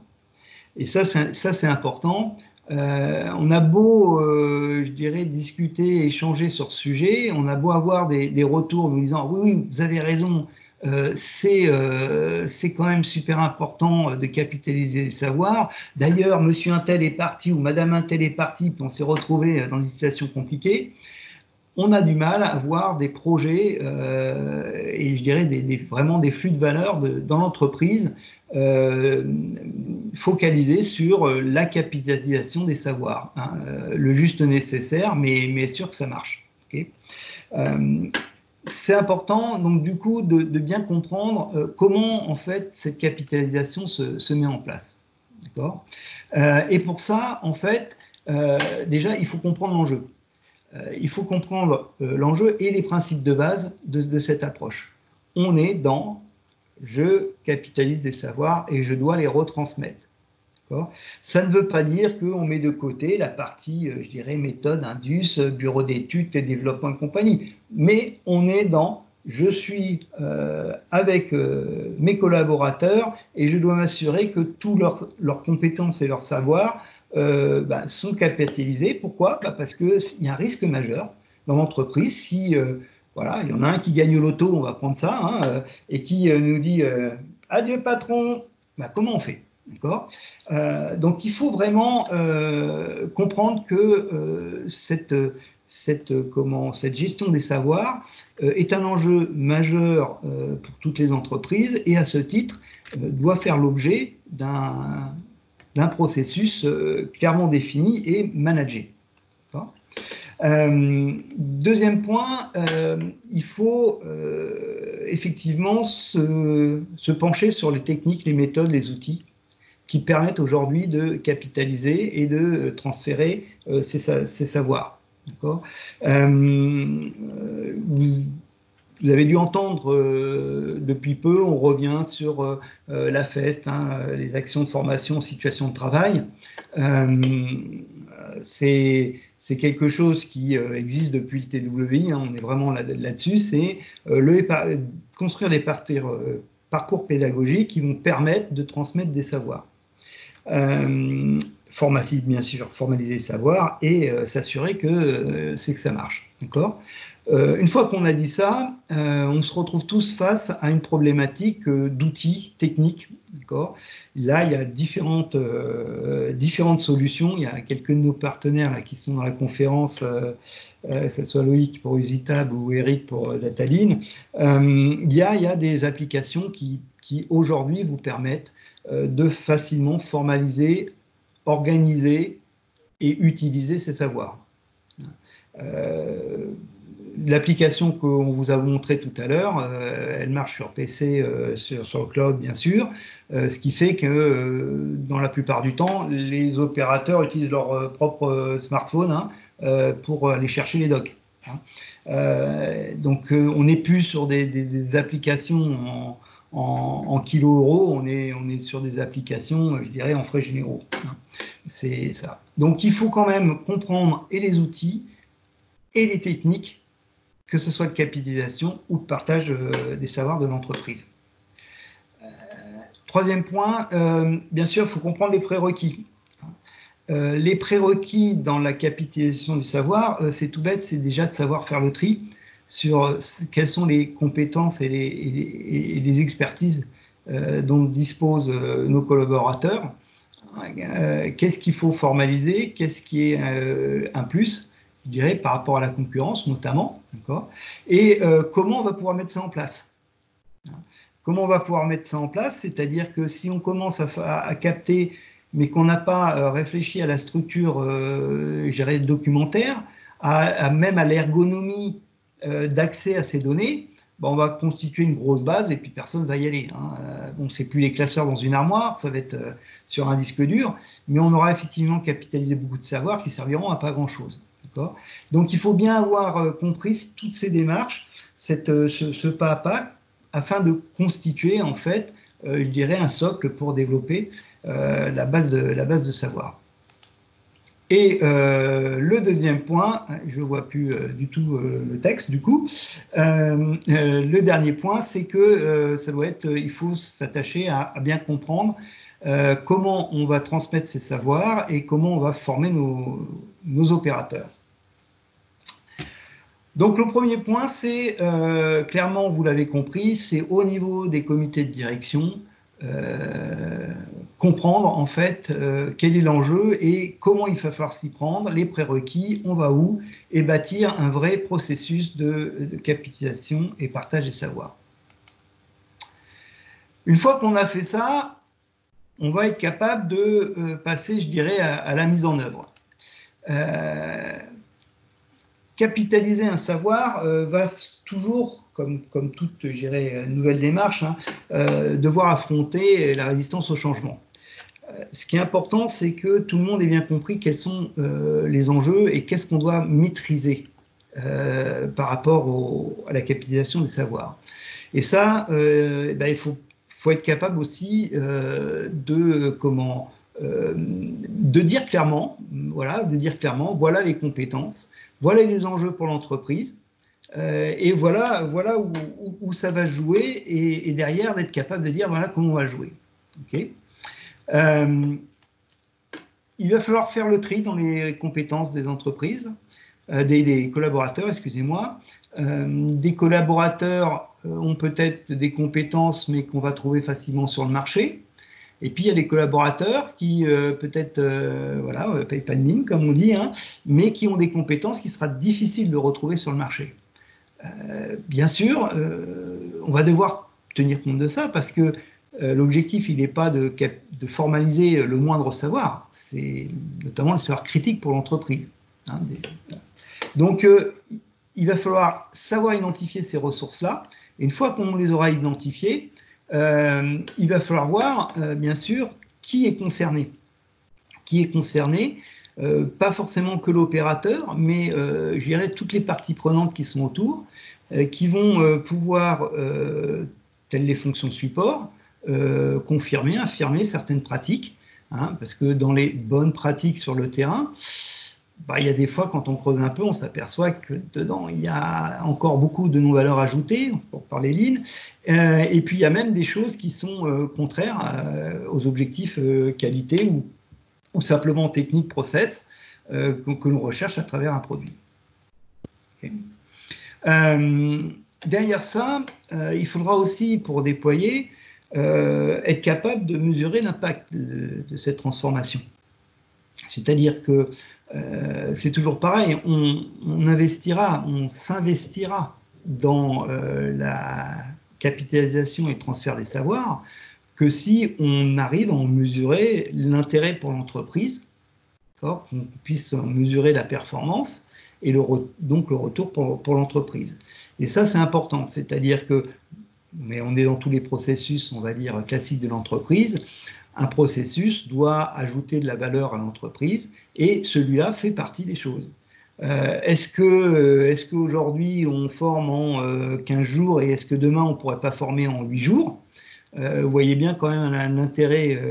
Et ça c'est important. On a beau, je dirais, discuter, échanger sur ce sujet, on a beau avoir des retours nous disant « oui, vous avez raison, c'est quand même super important de capitaliser les savoirs. D'ailleurs, monsieur un tel est parti ou madame un tel est parti, puis on s'est retrouvé dans une situation compliquée. » On a du mal à avoir des projets et je dirais vraiment des flux de valeur dans l'entreprise focalisés sur la capitalisation des savoirs, hein, le juste nécessaire, mais sûr que ça marche. Okay, c'est important donc du coup de bien comprendre comment en fait cette capitalisation se met en place. D'accord, et pour ça, en fait, déjà il faut comprendre l'enjeu. Il faut comprendre l'enjeu et les principes de base de cette approche. On est dans « je capitalise des savoirs et je dois les retransmettre ». Ça ne veut pas dire qu'on met de côté la partie, je dirais, méthode, indus, bureau d'études, développement et compagnie. Mais on est dans « je suis avec mes collaborateurs et je dois m'assurer que tous leurs compétences et leurs savoirs sont capitalisés. » Pourquoi? Parce qu'il y a un risque majeur dans l'entreprise. Si voilà, il y en a un qui gagne au loto, on va prendre ça, hein, et qui nous dit adieu patron, comment on fait? D'accord, donc il faut vraiment comprendre que cette gestion des savoirs est un enjeu majeur pour toutes les entreprises et à ce titre doit faire l'objet d'un processus clairement défini et managé. Deuxième point, il faut effectivement se pencher sur les techniques, les méthodes, les outils qui permettent aujourd'hui de capitaliser et de transférer ces savoirs. Vous avez dû entendre depuis peu, on revient sur la FEST, hein, les actions de formation en situation de travail. C'est quelque chose qui existe depuis le TWI, hein, on est vraiment là-dessus, c'est construire des parcours pédagogiques qui vont permettre de transmettre des savoirs. Bien sûr, formaliser les savoirs et s'assurer que ça marche. D'accord. Une fois qu'on a dit ça, on se retrouve tous face à une problématique d'outils techniques. D'accord. Là, il y a différentes solutions. Il y a quelques de nos partenaires là, qui sont dans la conférence, que ce soit Loïc pour Usitab ou Eric pour Dataline. Il y a des applications qui aujourd'hui vous permettent de facilement formaliser, organiser et utiliser ces savoirs. L'application qu'on vous a montrée tout à l'heure, elle marche sur PC, sur le cloud bien sûr, ce qui fait que dans la plupart du temps, les opérateurs utilisent leur propre smartphone hein, pour aller chercher les docs. Hein. Donc on n'est plus sur des applications en kilo-euros, on est sur des applications, je dirais, en frais généraux. Hein. C'est ça. Donc il faut quand même comprendre et les outils et les techniques, que ce soit de capitalisation ou de partage des savoirs de l'entreprise. Troisième point, bien sûr, il faut comprendre les prérequis. Les prérequis dans la capitalisation du savoir, c'est tout bête, c'est déjà de savoir faire le tri sur quelles sont les compétences et les expertises dont disposent nos collaborateurs. qu'est-ce qu'il faut formaliser, qu'est-ce qui est un plus, je dirais, par rapport à la concurrence notamment, d'accord, et comment on va pouvoir mettre ça en place. Comment on va pouvoir mettre ça en place, c'est-à-dire que si on commence à capter, mais qu'on n'a pas réfléchi à la structure, je dirais, documentaire, même à l'ergonomie d'accès à ces données, on va constituer une grosse base et puis personne ne va y aller. Bon, c'est plus les classeurs dans une armoire, ça va être sur un disque dur, mais on aura effectivement capitalisé beaucoup de savoirs qui serviront à pas grand-chose. Donc il faut bien avoir compris toutes ces démarches, ce pas à pas, afin de constituer en fait, je dirais, un socle pour développer la base de savoir. Et le deuxième point, je ne vois plus du tout le texte du coup, le dernier point, c'est que ça doit être, il faut s'attacher à bien comprendre comment on va transmettre ces savoirs et comment on va former nos opérateurs. Donc le premier point, c'est clairement, vous l'avez compris, c'est au niveau des comités de direction, comprendre en fait quel est l'enjeu et comment il va falloir s'y prendre, les prérequis, on va où, et bâtir un vrai processus de capitalisation et partage des savoirs. Une fois qu'on a fait ça, on va être capable de passer, je dirais, à la mise en œuvre. Capitaliser un savoir va toujours, comme toute, je dirais, nouvelle démarche, devoir affronter la résistance au changement. Ce qui est important, c'est que tout le monde ait bien compris quels sont les enjeux et qu'est-ce qu'on doit maîtriser par rapport à la capitalisation des savoirs. Et ça, il faut être capable aussi de dire clairement, voilà les compétences, voilà les enjeux pour l'entreprise, et voilà où ça va jouer, et derrière d'être capable de dire voilà comment on va jouer. Okay. Il va falloir faire le tri dans les compétences des entreprises, des collaborateurs, excusez-moi. Des collaborateurs ont peut-être des compétences, mais qu'on va trouver facilement sur le marché. Et puis, il y a des collaborateurs qui, peut-être, voilà, payent pas de mine, comme on dit, mais qui ont des compétences qui sera difficile de retrouver sur le marché. Bien sûr, on va devoir tenir compte de ça, parce que l'objectif, il n'est pas de formaliser le moindre savoir, c'est notamment le savoir critique pour l'entreprise. Donc, il va falloir savoir identifier ces ressources-là, et une fois qu'on les aura identifiées, il va falloir voir, bien sûr, qui est concerné. Qui est concerné, pas forcément que l'opérateur, mais je dirais toutes les parties prenantes qui sont autour, qui vont pouvoir, telles les fonctions de support, confirmer, affirmer certaines pratiques, parce que dans les bonnes pratiques sur le terrain, il y a des fois, quand on creuse un peu, on s'aperçoit que dedans, il y a encore beaucoup de non-valeurs ajoutées, pour parler lean, et puis il y a même des choses qui sont contraires aux objectifs qualité ou simplement technique process que l'on recherche à travers un produit. Okay. Derrière ça, il faudra aussi, pour déployer, être capable de mesurer l'impact de cette transformation. C'est-à-dire que c'est toujours pareil, on investira, on s'investira dans la capitalisation et le transfert des savoirs que si on arrive à en mesurer l'intérêt pour l'entreprise, qu'on puisse en mesurer la performance et donc le retour pour l'entreprise. Et ça, c'est important, c'est-à-dire que, mais on est dans tous les processus, on va dire, classiques de l'entreprise, un processus doit ajouter de la valeur à l'entreprise et celui-là fait partie des choses. Est-ce qu'aujourd'hui on forme en 15 jours et est-ce que demain on ne pourrait pas former en 8 jours? Vous voyez bien quand même un intérêt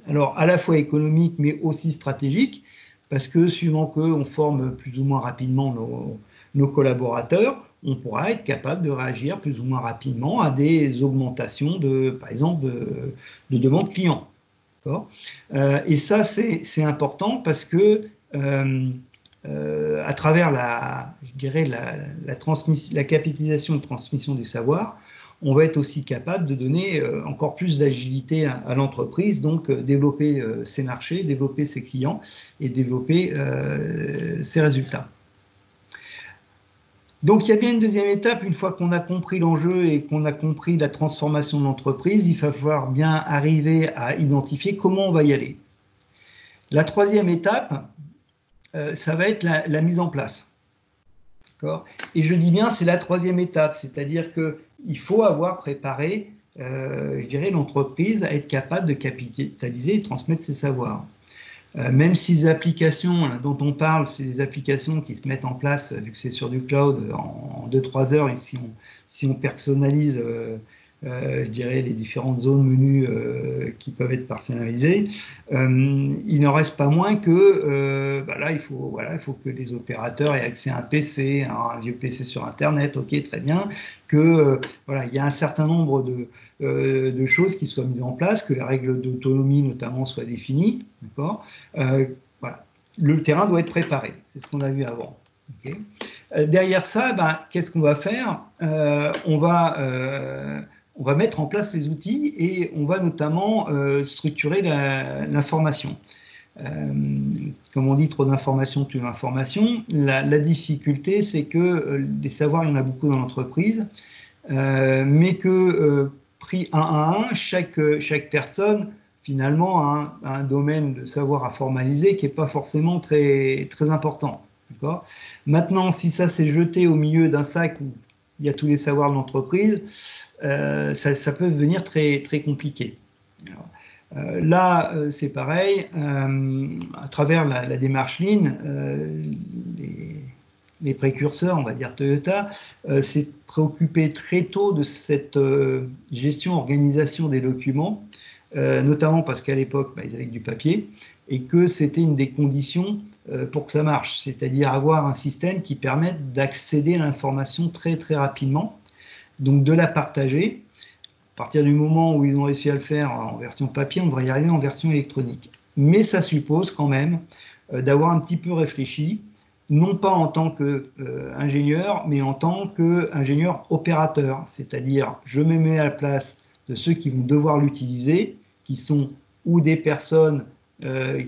alors à la fois économique mais aussi stratégique, parce que suivant qu'on forme plus ou moins rapidement nos collaborateurs, on pourra être capable de réagir plus ou moins rapidement à des augmentations par exemple, de demandes clients. Et ça, c'est important parce que à travers la capitalisation et transmission du savoir, on va être aussi capable de donner encore plus d'agilité à l'entreprise, donc développer ses marchés, développer ses clients et développer ses résultats. Donc il y a bien une deuxième étape, une fois qu'on a compris l'enjeu et qu'on a compris la transformation de l'entreprise, il va falloir bien arriver à identifier comment on va y aller. La troisième étape, ça va être la mise en place. Et je dis bien c'est la troisième étape, c'est-à-dire qu'il faut avoir préparé, je dirais, l'entreprise à être capable de capitaliser et de transmettre ses savoirs. Même si les applications dont on parle, c'est des applications qui se mettent en place, vu que c'est sur du cloud, en 2-3 heures, et si on personnalise, je dirais, les différentes zones menus qui peuvent être personnalisées, il n'en reste pas moins que là, il faut que les opérateurs aient accès à un PC, un vieux PC sur Internet, ok, très bien, que voilà, il y a un certain nombre de choses qui soient mises en place, que les règles d'autonomie notamment soient définies, d'accord. Voilà. Le terrain doit être préparé, c'est ce qu'on a vu avant. Okay. Derrière ça, qu'est-ce qu'on va faire? On va mettre en place les outils et on va notamment structurer l'information. Comme on dit, trop d'informations tue l'information. La difficulté, c'est que des savoirs, il y en a beaucoup dans l'entreprise, mais que pris un à un, chaque personne finalement a un domaine de savoir à formaliser qui n'est pas forcément très, très important. Maintenant, si ça s'est jeté au milieu d'un sac où il y a tous les savoirs de l'entreprise, ça peut devenir très, très compliqué. Alors, là, c'est pareil, à travers la démarche Lean, les précurseurs, on va dire Toyota, s'est préoccupé très tôt de cette gestion, organisation des documents, notamment parce qu'à l'époque, ils avaient du papier, et que c'était une des conditions pour que ça marche, c'est-à-dire avoir un système qui permette d'accéder à l'information très très rapidement, donc de la partager. À partir du moment où ils ont réussi à le faire en version papier, on devrait y arriver en version électronique. Mais ça suppose quand même d'avoir un petit peu réfléchi, non pas en tant qu'ingénieur, mais en tant qu'ingénieur opérateur, c'est-à-dire je me mets à la place de ceux qui vont devoir l'utiliser, qui sont ou des personnes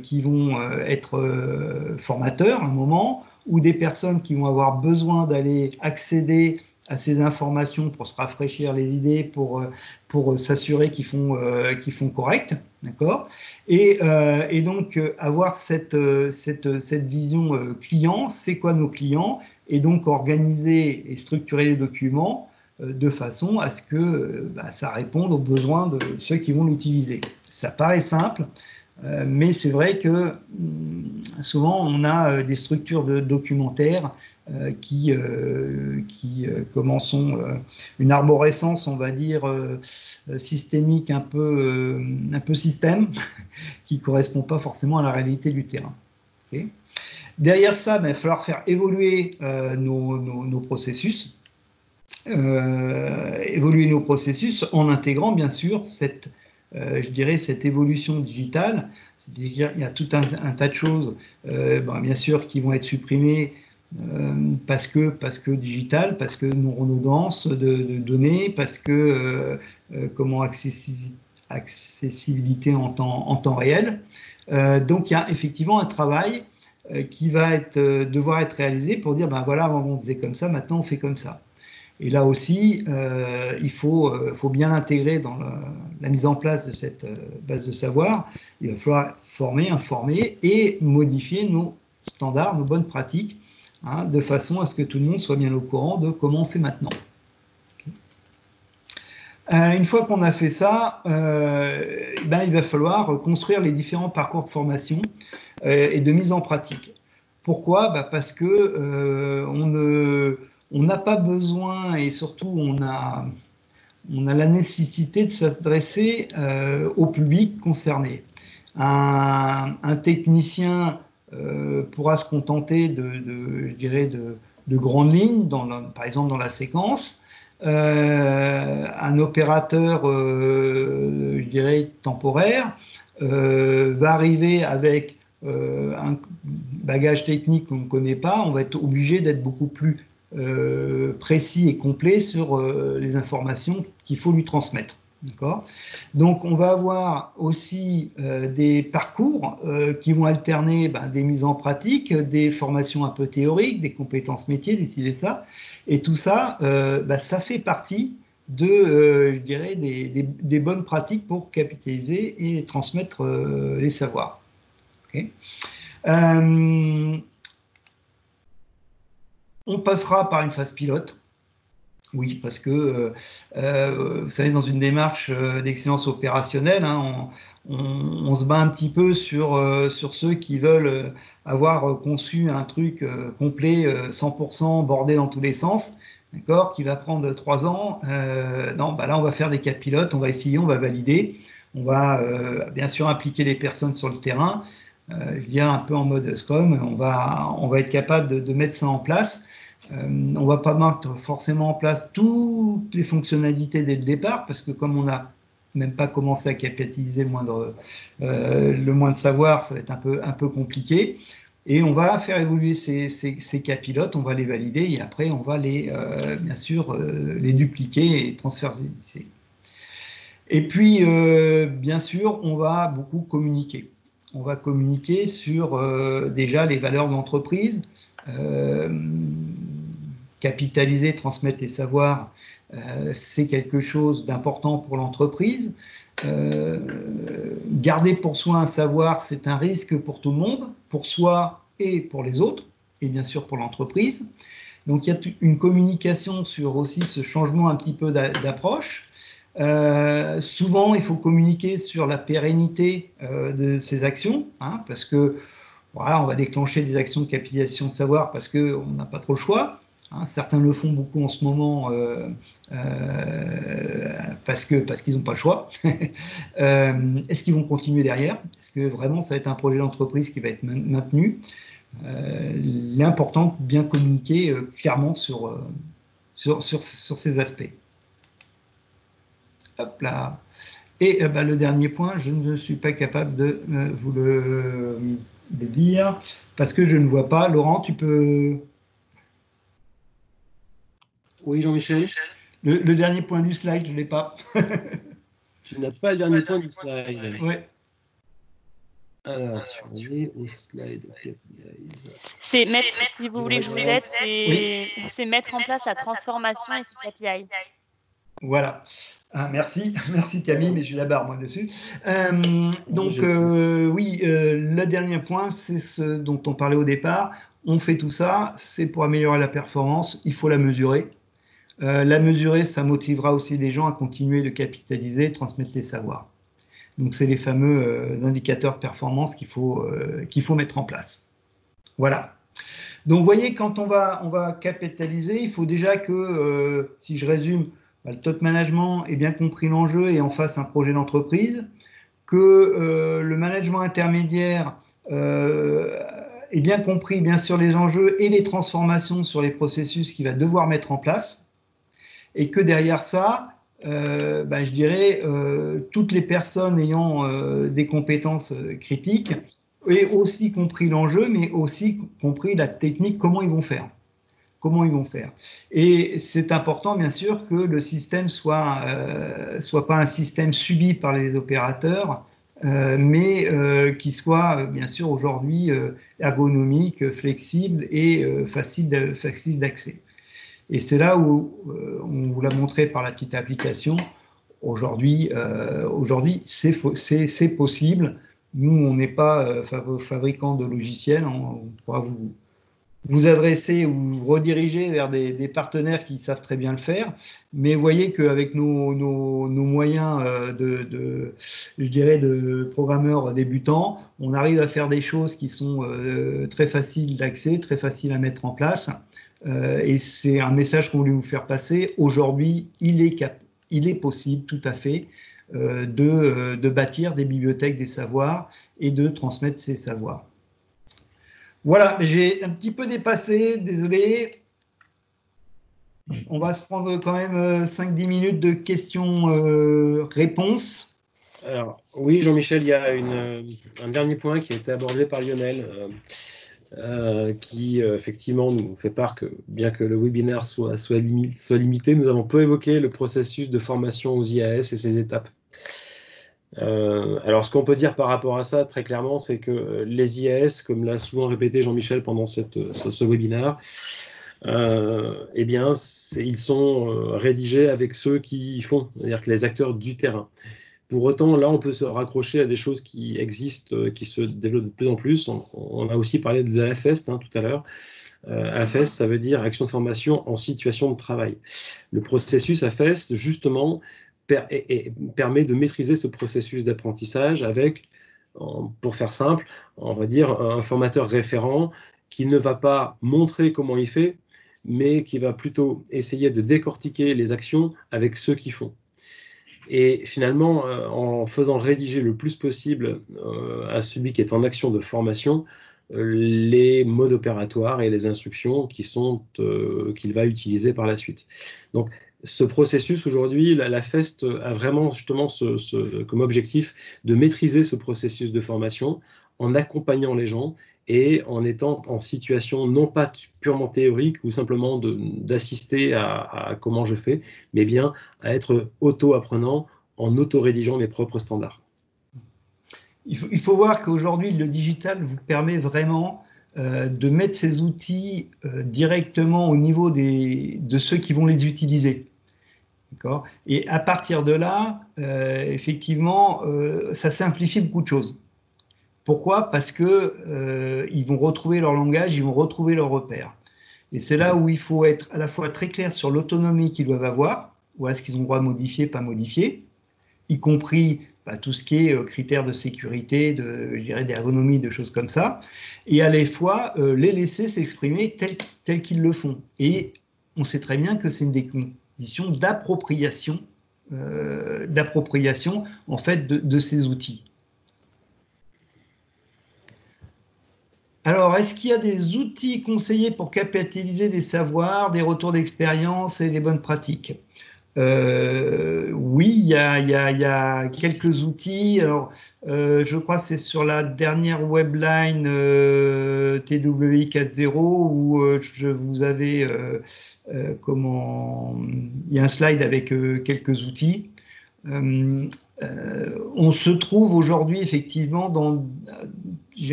qui vont être formateurs à un moment, ou des personnes qui vont avoir besoin d'aller accéder à ces informations pour se rafraîchir les idées, pour s'assurer qu'ils font correct, d'accord, et donc avoir cette vision client, c'est quoi nos clients, et donc organiser et structurer les documents de façon à ce que ça réponde aux besoins de ceux qui vont l'utiliser. Ça paraît simple, mais c'est vrai que souvent on a des structures de documentaire qui commençons une arborescence, on va dire, systémique, un peu système, qui ne correspond pas forcément à la réalité du terrain. Okay. Derrière ça, il va falloir faire évoluer nos processus. Évoluer nos processus en intégrant bien sûr je dirais cette évolution digitale, c'est-à-dire il y a tout un tas de choses bien sûr qui vont être supprimées parce que digital, parce que non-redondance de données, parce que comment accessibilité en temps réel. Donc il y a effectivement un travail qui va devoir être réalisé pour dire voilà, avant on faisait comme ça, maintenant on fait comme ça. Et là aussi, il faut bien l'intégrer dans la mise en place de cette base de savoir. Il va falloir former, informer et modifier nos standards, nos bonnes pratiques, de façon à ce que tout le monde soit bien au courant de comment on fait maintenant. Une fois qu'on a fait ça, il va falloir construire les différents parcours de formation et de mise en pratique. Pourquoi? Parce que on n'a pas besoin, et surtout on a la nécessité de s'adresser au public concerné. Un technicien pourra se contenter je dirais de grandes lignes, par exemple dans la séquence. Un opérateur, je dirais, temporaire, va arriver avec un bagage technique qu'on ne connaît pas. On va être obligé d'être beaucoup plus précis et complet sur les informations qu'il faut lui transmettre. D'accord ? Donc, on va avoir aussi des parcours qui vont alterner des mises en pratique, des formations un peu théoriques, des compétences métiers, des ci et ça. Et tout ça, ça fait partie de, je dirais, des bonnes pratiques pour capitaliser et transmettre les savoirs. Okay. On passera par une phase pilote. Oui, parce que, vous savez, dans une démarche d'excellence opérationnelle, hein, on se bat un petit peu sur ceux qui veulent avoir conçu un truc complet, 100% bordé dans tous les sens, d'accord, qui va prendre 3 ans. Non, là, on va faire des cas pilotes, on va essayer, on va valider, on va bien sûr impliquer les personnes sur le terrain, je dirais un peu en mode Scrum, on va être capable de mettre ça en place. On ne va pas mettre forcément en place toutes les fonctionnalités dès le départ, parce que comme on n'a même pas commencé à capitaliser le moindre savoir, ça va être un peu compliqué. Et on va faire évoluer ces cas pilotes, on va les valider, et après on va bien sûr les dupliquer et transférer. Et puis, bien sûr, on va beaucoup communiquer. On va communiquer sur déjà les valeurs de l'entreprise, capitaliser, transmettre les savoirs, c'est quelque chose d'important pour l'entreprise. Garder pour soi un savoir, c'est un risque pour tout le monde, pour soi et pour les autres, et bien sûr pour l'entreprise. Donc il y a une communication sur aussi ce changement un petit peu d'approche. Souvent, il faut communiquer sur la pérennité de ces actions, hein, parce que voilà, on va déclencher des actions de capitalisation de savoir parce qu'on n'a pas trop le choix. Hein, certains le font beaucoup en ce moment parce qu'ils n'ont pas le choix. Est-ce qu'ils vont continuer derrière? Est-ce que vraiment ça va être un projet d'entreprise qui va être maintenu? L'important, bien communiquer clairement sur ces aspects. Hop là. Et le dernier point, je ne suis pas capable de vous le dire parce que je ne vois pas. Laurent, tu peux... Oui, Jean-Michel. Le dernier point du slide, je ne l'ai pas. Tu n'as pas le dernier point du slide. Oui. Alors, tu reviens au slide. C'est mettre, si vous voulez, je vous aide, c'est mettre en place la transformation et sous KPI. Voilà. Ah, merci Camille, mais j'ai la barre moi dessus. Donc oui, le dernier point, c'est ce dont on parlait au départ. On fait tout ça, c'est pour améliorer la performance, il faut la mesurer. La mesurer, ça motivera aussi les gens à continuer de capitaliser, transmettre les savoirs. Donc c'est les fameux indicateurs de performance qu'il faut mettre en place. Voilà. Donc vous voyez, quand on va capitaliser, il faut déjà que, si je résume, le top management ait bien compris l'enjeu et en fasse un projet d'entreprise, que le management intermédiaire ait bien compris bien sûr les enjeux et les transformations sur les processus qu'il va devoir mettre en place, et que derrière ça, je dirais, toutes les personnes ayant des compétences critiques aient aussi compris l'enjeu, mais aussi compris la technique, comment ils vont faire. Et c'est important, bien sûr, que le système soit pas un système subi par les opérateurs, mais qui soit, bien sûr, aujourd'hui ergonomique, flexible et facile d'accès. Et c'est là où on vous l'a montré par la petite application. Aujourd'hui, c'est possible. Nous, on n'est pas fabricant de logiciels. On pourra vous adresser ou vous rediriger vers des partenaires qui savent très bien le faire. Mais voyez qu'avec nos moyens je dirais, de programmeurs débutants, on arrive à faire des choses qui sont très faciles d'accès, très faciles à mettre en place. Et c'est un message qu'on voulait vous faire passer. Aujourd'hui, il est possible tout à fait de bâtir des bibliothèques des savoirs et de transmettre ces savoirs. Voilà, j'ai un petit peu dépassé, désolé. On va se prendre quand même 5-10 minutes de questions-réponses. Alors, oui, Jean-Michel, il y a un dernier point qui a été abordé par Lionel. qui effectivement nous fait part que, bien que le webinaire soit limité, nous avons peu évoqué le processus de formation aux IAS et ses étapes. Alors, ce qu'on peut dire par rapport à ça, très clairement, c'est que les IAS, comme l'a souvent répété Jean-Michel pendant ce webinaire, eh bien, ils sont rédigés avec ceux qui y font, c'est-à-dire que les acteurs du terrain. Pour autant, là, on peut se raccrocher à des choses qui existent, qui se développent de plus en plus. On a aussi parlé de l'AFEST tout à l'heure. AFEST, ça veut dire Action de formation en situation de travail. Le processus AFEST, justement, permet de maîtriser ce processus d'apprentissage avec, pour faire simple, on va dire un formateur référent qui ne va pas montrer comment il fait, mais qui va plutôt essayer de décortiquer les actions avec ceux qui font. Et finalement, en faisant rédiger le plus possible à celui qui est en action de formation, les modes opératoires et les instructions qu'il va utiliser par la suite. Donc, ce processus, aujourd'hui, la FEST a vraiment justement comme objectif de maîtriser ce processus de formation en accompagnant les gens et en étant en situation non pas purement théorique ou simplement d'assister à comment je fais, mais bien à être auto-apprenant en auto-rédigeant mes propres standards. Il faut voir qu'aujourd'hui, le digital vous permet vraiment de mettre ces outils directement au niveau de ceux qui vont les utiliser. Et à partir de là, effectivement, ça simplifie beaucoup de choses. Pourquoi? Parce qu'ils vont retrouver leur langage, ils vont retrouver leurs repères. Et c'est là où il faut être à la fois très clair sur l'autonomie qu'ils doivent avoir, ou est-ce qu'ils ont le droit de modifier, pas modifier, y compris tout ce qui est critères de sécurité, je dirais d'ergonomie, de choses comme ça, et à la fois les laisser s'exprimer tels qu'ils le font. Et on sait très bien que c'est une des conditions d'appropriation en fait de ces outils. Alors, est-ce qu'il y a des outils conseillés pour capitaliser des savoirs, des retours d'expérience et des bonnes pratiques? Oui, il y a quelques outils. Alors, je crois que c'est sur la dernière webline TWI 4.0 où je vous avais il y a un slide avec quelques outils. On se trouve aujourd'hui effectivement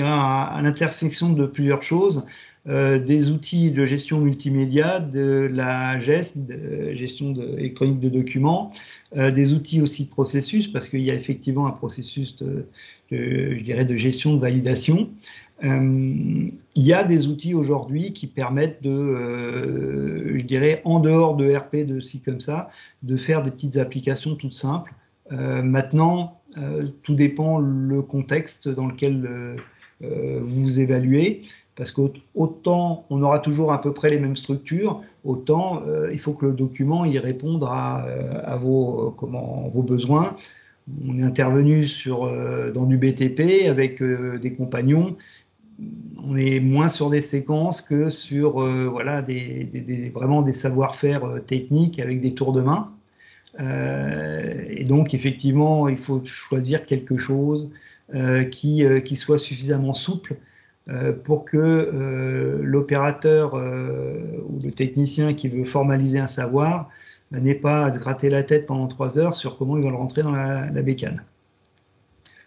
à l'intersection de plusieurs choses. Des outils de gestion multimédia, de la gestion électronique de documents, des outils aussi de processus, parce qu'il y a effectivement un processus je dirais de gestion de validation. Il y a des outils aujourd'hui qui permettent je dirais, en dehors de RP, de ci comme ça, de faire des petites applications toutes simples. Maintenant, tout dépend le contexte dans lequel vous évaluez, parce qu'autant on aura toujours à peu près les mêmes structures, autant il faut que le document y réponde à vos besoins. On est intervenu dans du BTP avec des compagnons. On est moins sur des séquences que sur voilà, vraiment des savoir-faire techniques avec des tours de main. Et donc, effectivement, il faut choisir quelque chose qui soit suffisamment souple pour que l'opérateur ou le technicien qui veut formaliser un savoir n'ait pas à se gratter la tête pendant 3 heures sur comment il va le rentrer dans la bécane.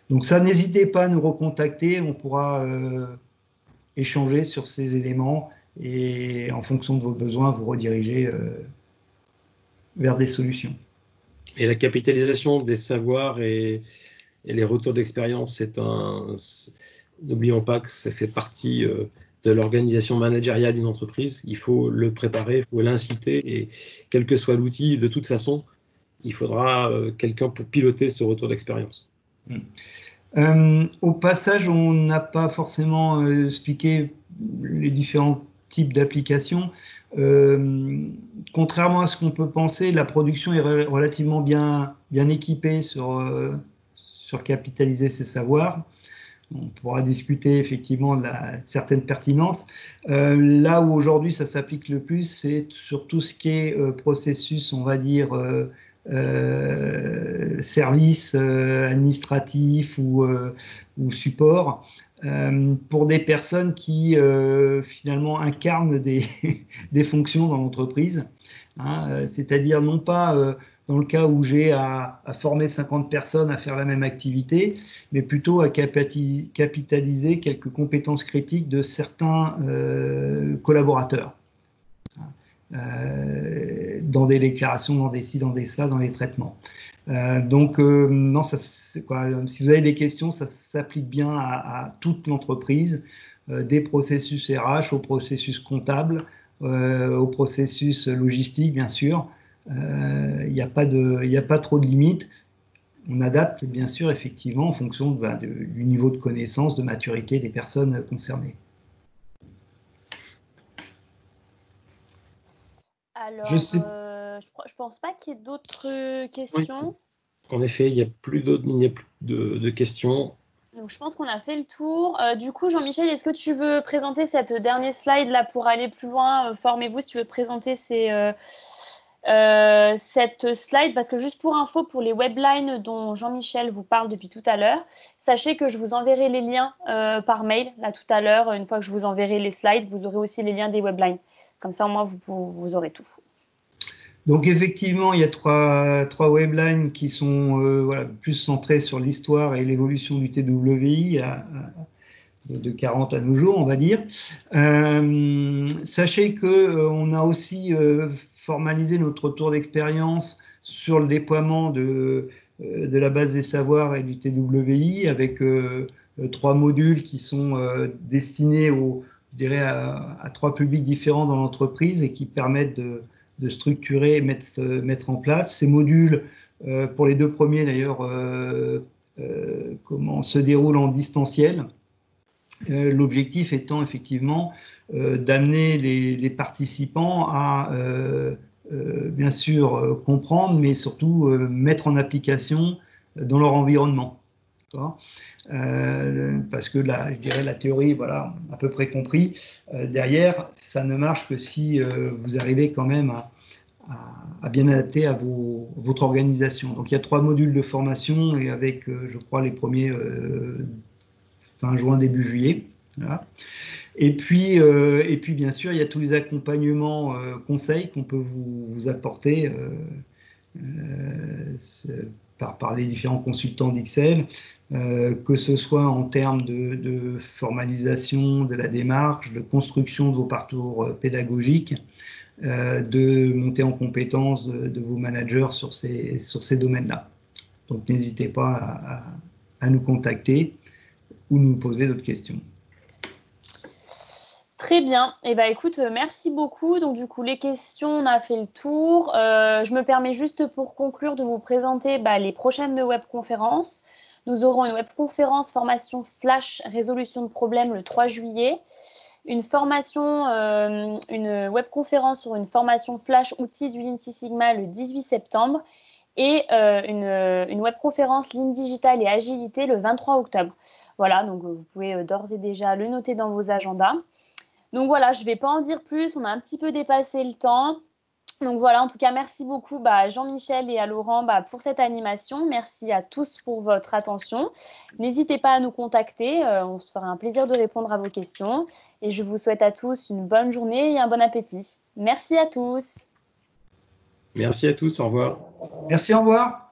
Donc ça, n'hésitez pas à nous recontacter, on pourra échanger sur ces éléments et en fonction de vos besoins, vous rediriger vers des solutions. Et la capitalisation des savoirs et les retours d'expérience, n'oublions pas que ça fait partie de l'organisation managériale d'une entreprise. Il faut le préparer, il faut l'inciter, et quel que soit l'outil, de toute façon, il faudra quelqu'un pour piloter ce retour d'expérience. Au passage, on n'a pas forcément expliqué les différents types d'applications. Contrairement à ce qu'on peut penser, la production est relativement bien équipée sur capitaliser ses savoirs. On pourra discuter effectivement de certaine pertinence. Là où aujourd'hui ça s'applique le plus, c'est sur tout ce qui est processus, on va dire, service administratif ou support. pour des personnes qui finalement incarnent des fonctions dans l'entreprise, hein, c'est-à-dire non pas dans le cas où j'ai à former 50 personnes à faire la même activité, mais plutôt à capitaliser quelques compétences critiques de certains collaborateurs. Dans des déclarations, dans des ci, dans des ça, dans les traitements. Non, si vous avez des questions, ça s'applique bien à toute l'entreprise, des processus RH au processus comptable, au processus logistique, bien sûr. Il n'y a pas trop de limites. On adapte, bien sûr, effectivement, en fonction du niveau de connaissance, de maturité des personnes concernées. Alors, je pense pas qu'il y ait d'autres questions. Oui. En effet, il n'y a plus de questions. Donc, je pense qu'on a fait le tour. Du coup, Jean-Michel, est-ce que tu veux présenter cette dernière slide là pour aller plus loin? Formez-vous si tu veux présenter cette slide, parce que juste pour info, pour les weblines dont Jean-Michel vous parle depuis tout à l'heure, sachez que je vous enverrai les liens par mail là tout à l'heure. Une fois que je vous enverrai les slides, vous aurez aussi les liens des weblines. Comme ça, au moins, vous aurez tout. Donc effectivement, il y a trois weblines qui sont plus centrées sur l'histoire et l'évolution du TWI de 40 à nos jours, on va dire. Sachez qu'on a aussi formalisé notre retour d'expérience sur le déploiement de la base des savoirs et du TWI avec 3 modules qui sont destinés je dirais à 3 publics différents dans l'entreprise et qui permettent de structurer et mettre en place. Ces modules, pour les 2 premiers d'ailleurs, se déroulent en distanciel. L'objectif étant effectivement d'amener les participants à bien sûr comprendre, mais surtout mettre en application dans leur environnement. Parce que là, je dirais la théorie, voilà, à peu près compris. Derrière, ça ne marche que si vous arrivez quand même à bien adapter à votre organisation. Donc il y a 3 modules de formation et avec, je crois, les premiers fin juin, début juillet. Voilà. Et puis, bien sûr, il y a tous les accompagnements conseils qu'on peut vous apporter par les différents consultants d'XL, que ce soit en termes de formalisation de la démarche, de construction de vos parcours pédagogiques, de montée en compétences de vos managers sur ces domaines-là. Donc n'hésitez pas à nous contacter ou nous poser d'autres questions. Très bien. Eh ben, écoute, merci beaucoup. Donc, du coup, les questions, on a fait le tour. Je me permets juste pour conclure de vous présenter les prochaines webconférences. Nous aurons une webconférence formation flash résolution de problèmes le 3 juillet. Une webconférence sur une formation flash outils du Lean Six Sigma le 18 septembre. Et une webconférence Lean Digital et Agilité le 23 octobre. Voilà, donc vous pouvez d'ores et déjà le noter dans vos agendas. Donc voilà, je ne vais pas en dire plus, on a un petit peu dépassé le temps. Donc voilà, en tout cas, merci beaucoup à Jean-Michel et à Laurent pour cette animation. Merci à tous pour votre attention. N'hésitez pas à nous contacter, on se fera un plaisir de répondre à vos questions. Et je vous souhaite à tous une bonne journée et un bon appétit. Merci à tous. Merci à tous, au revoir. Merci, au revoir.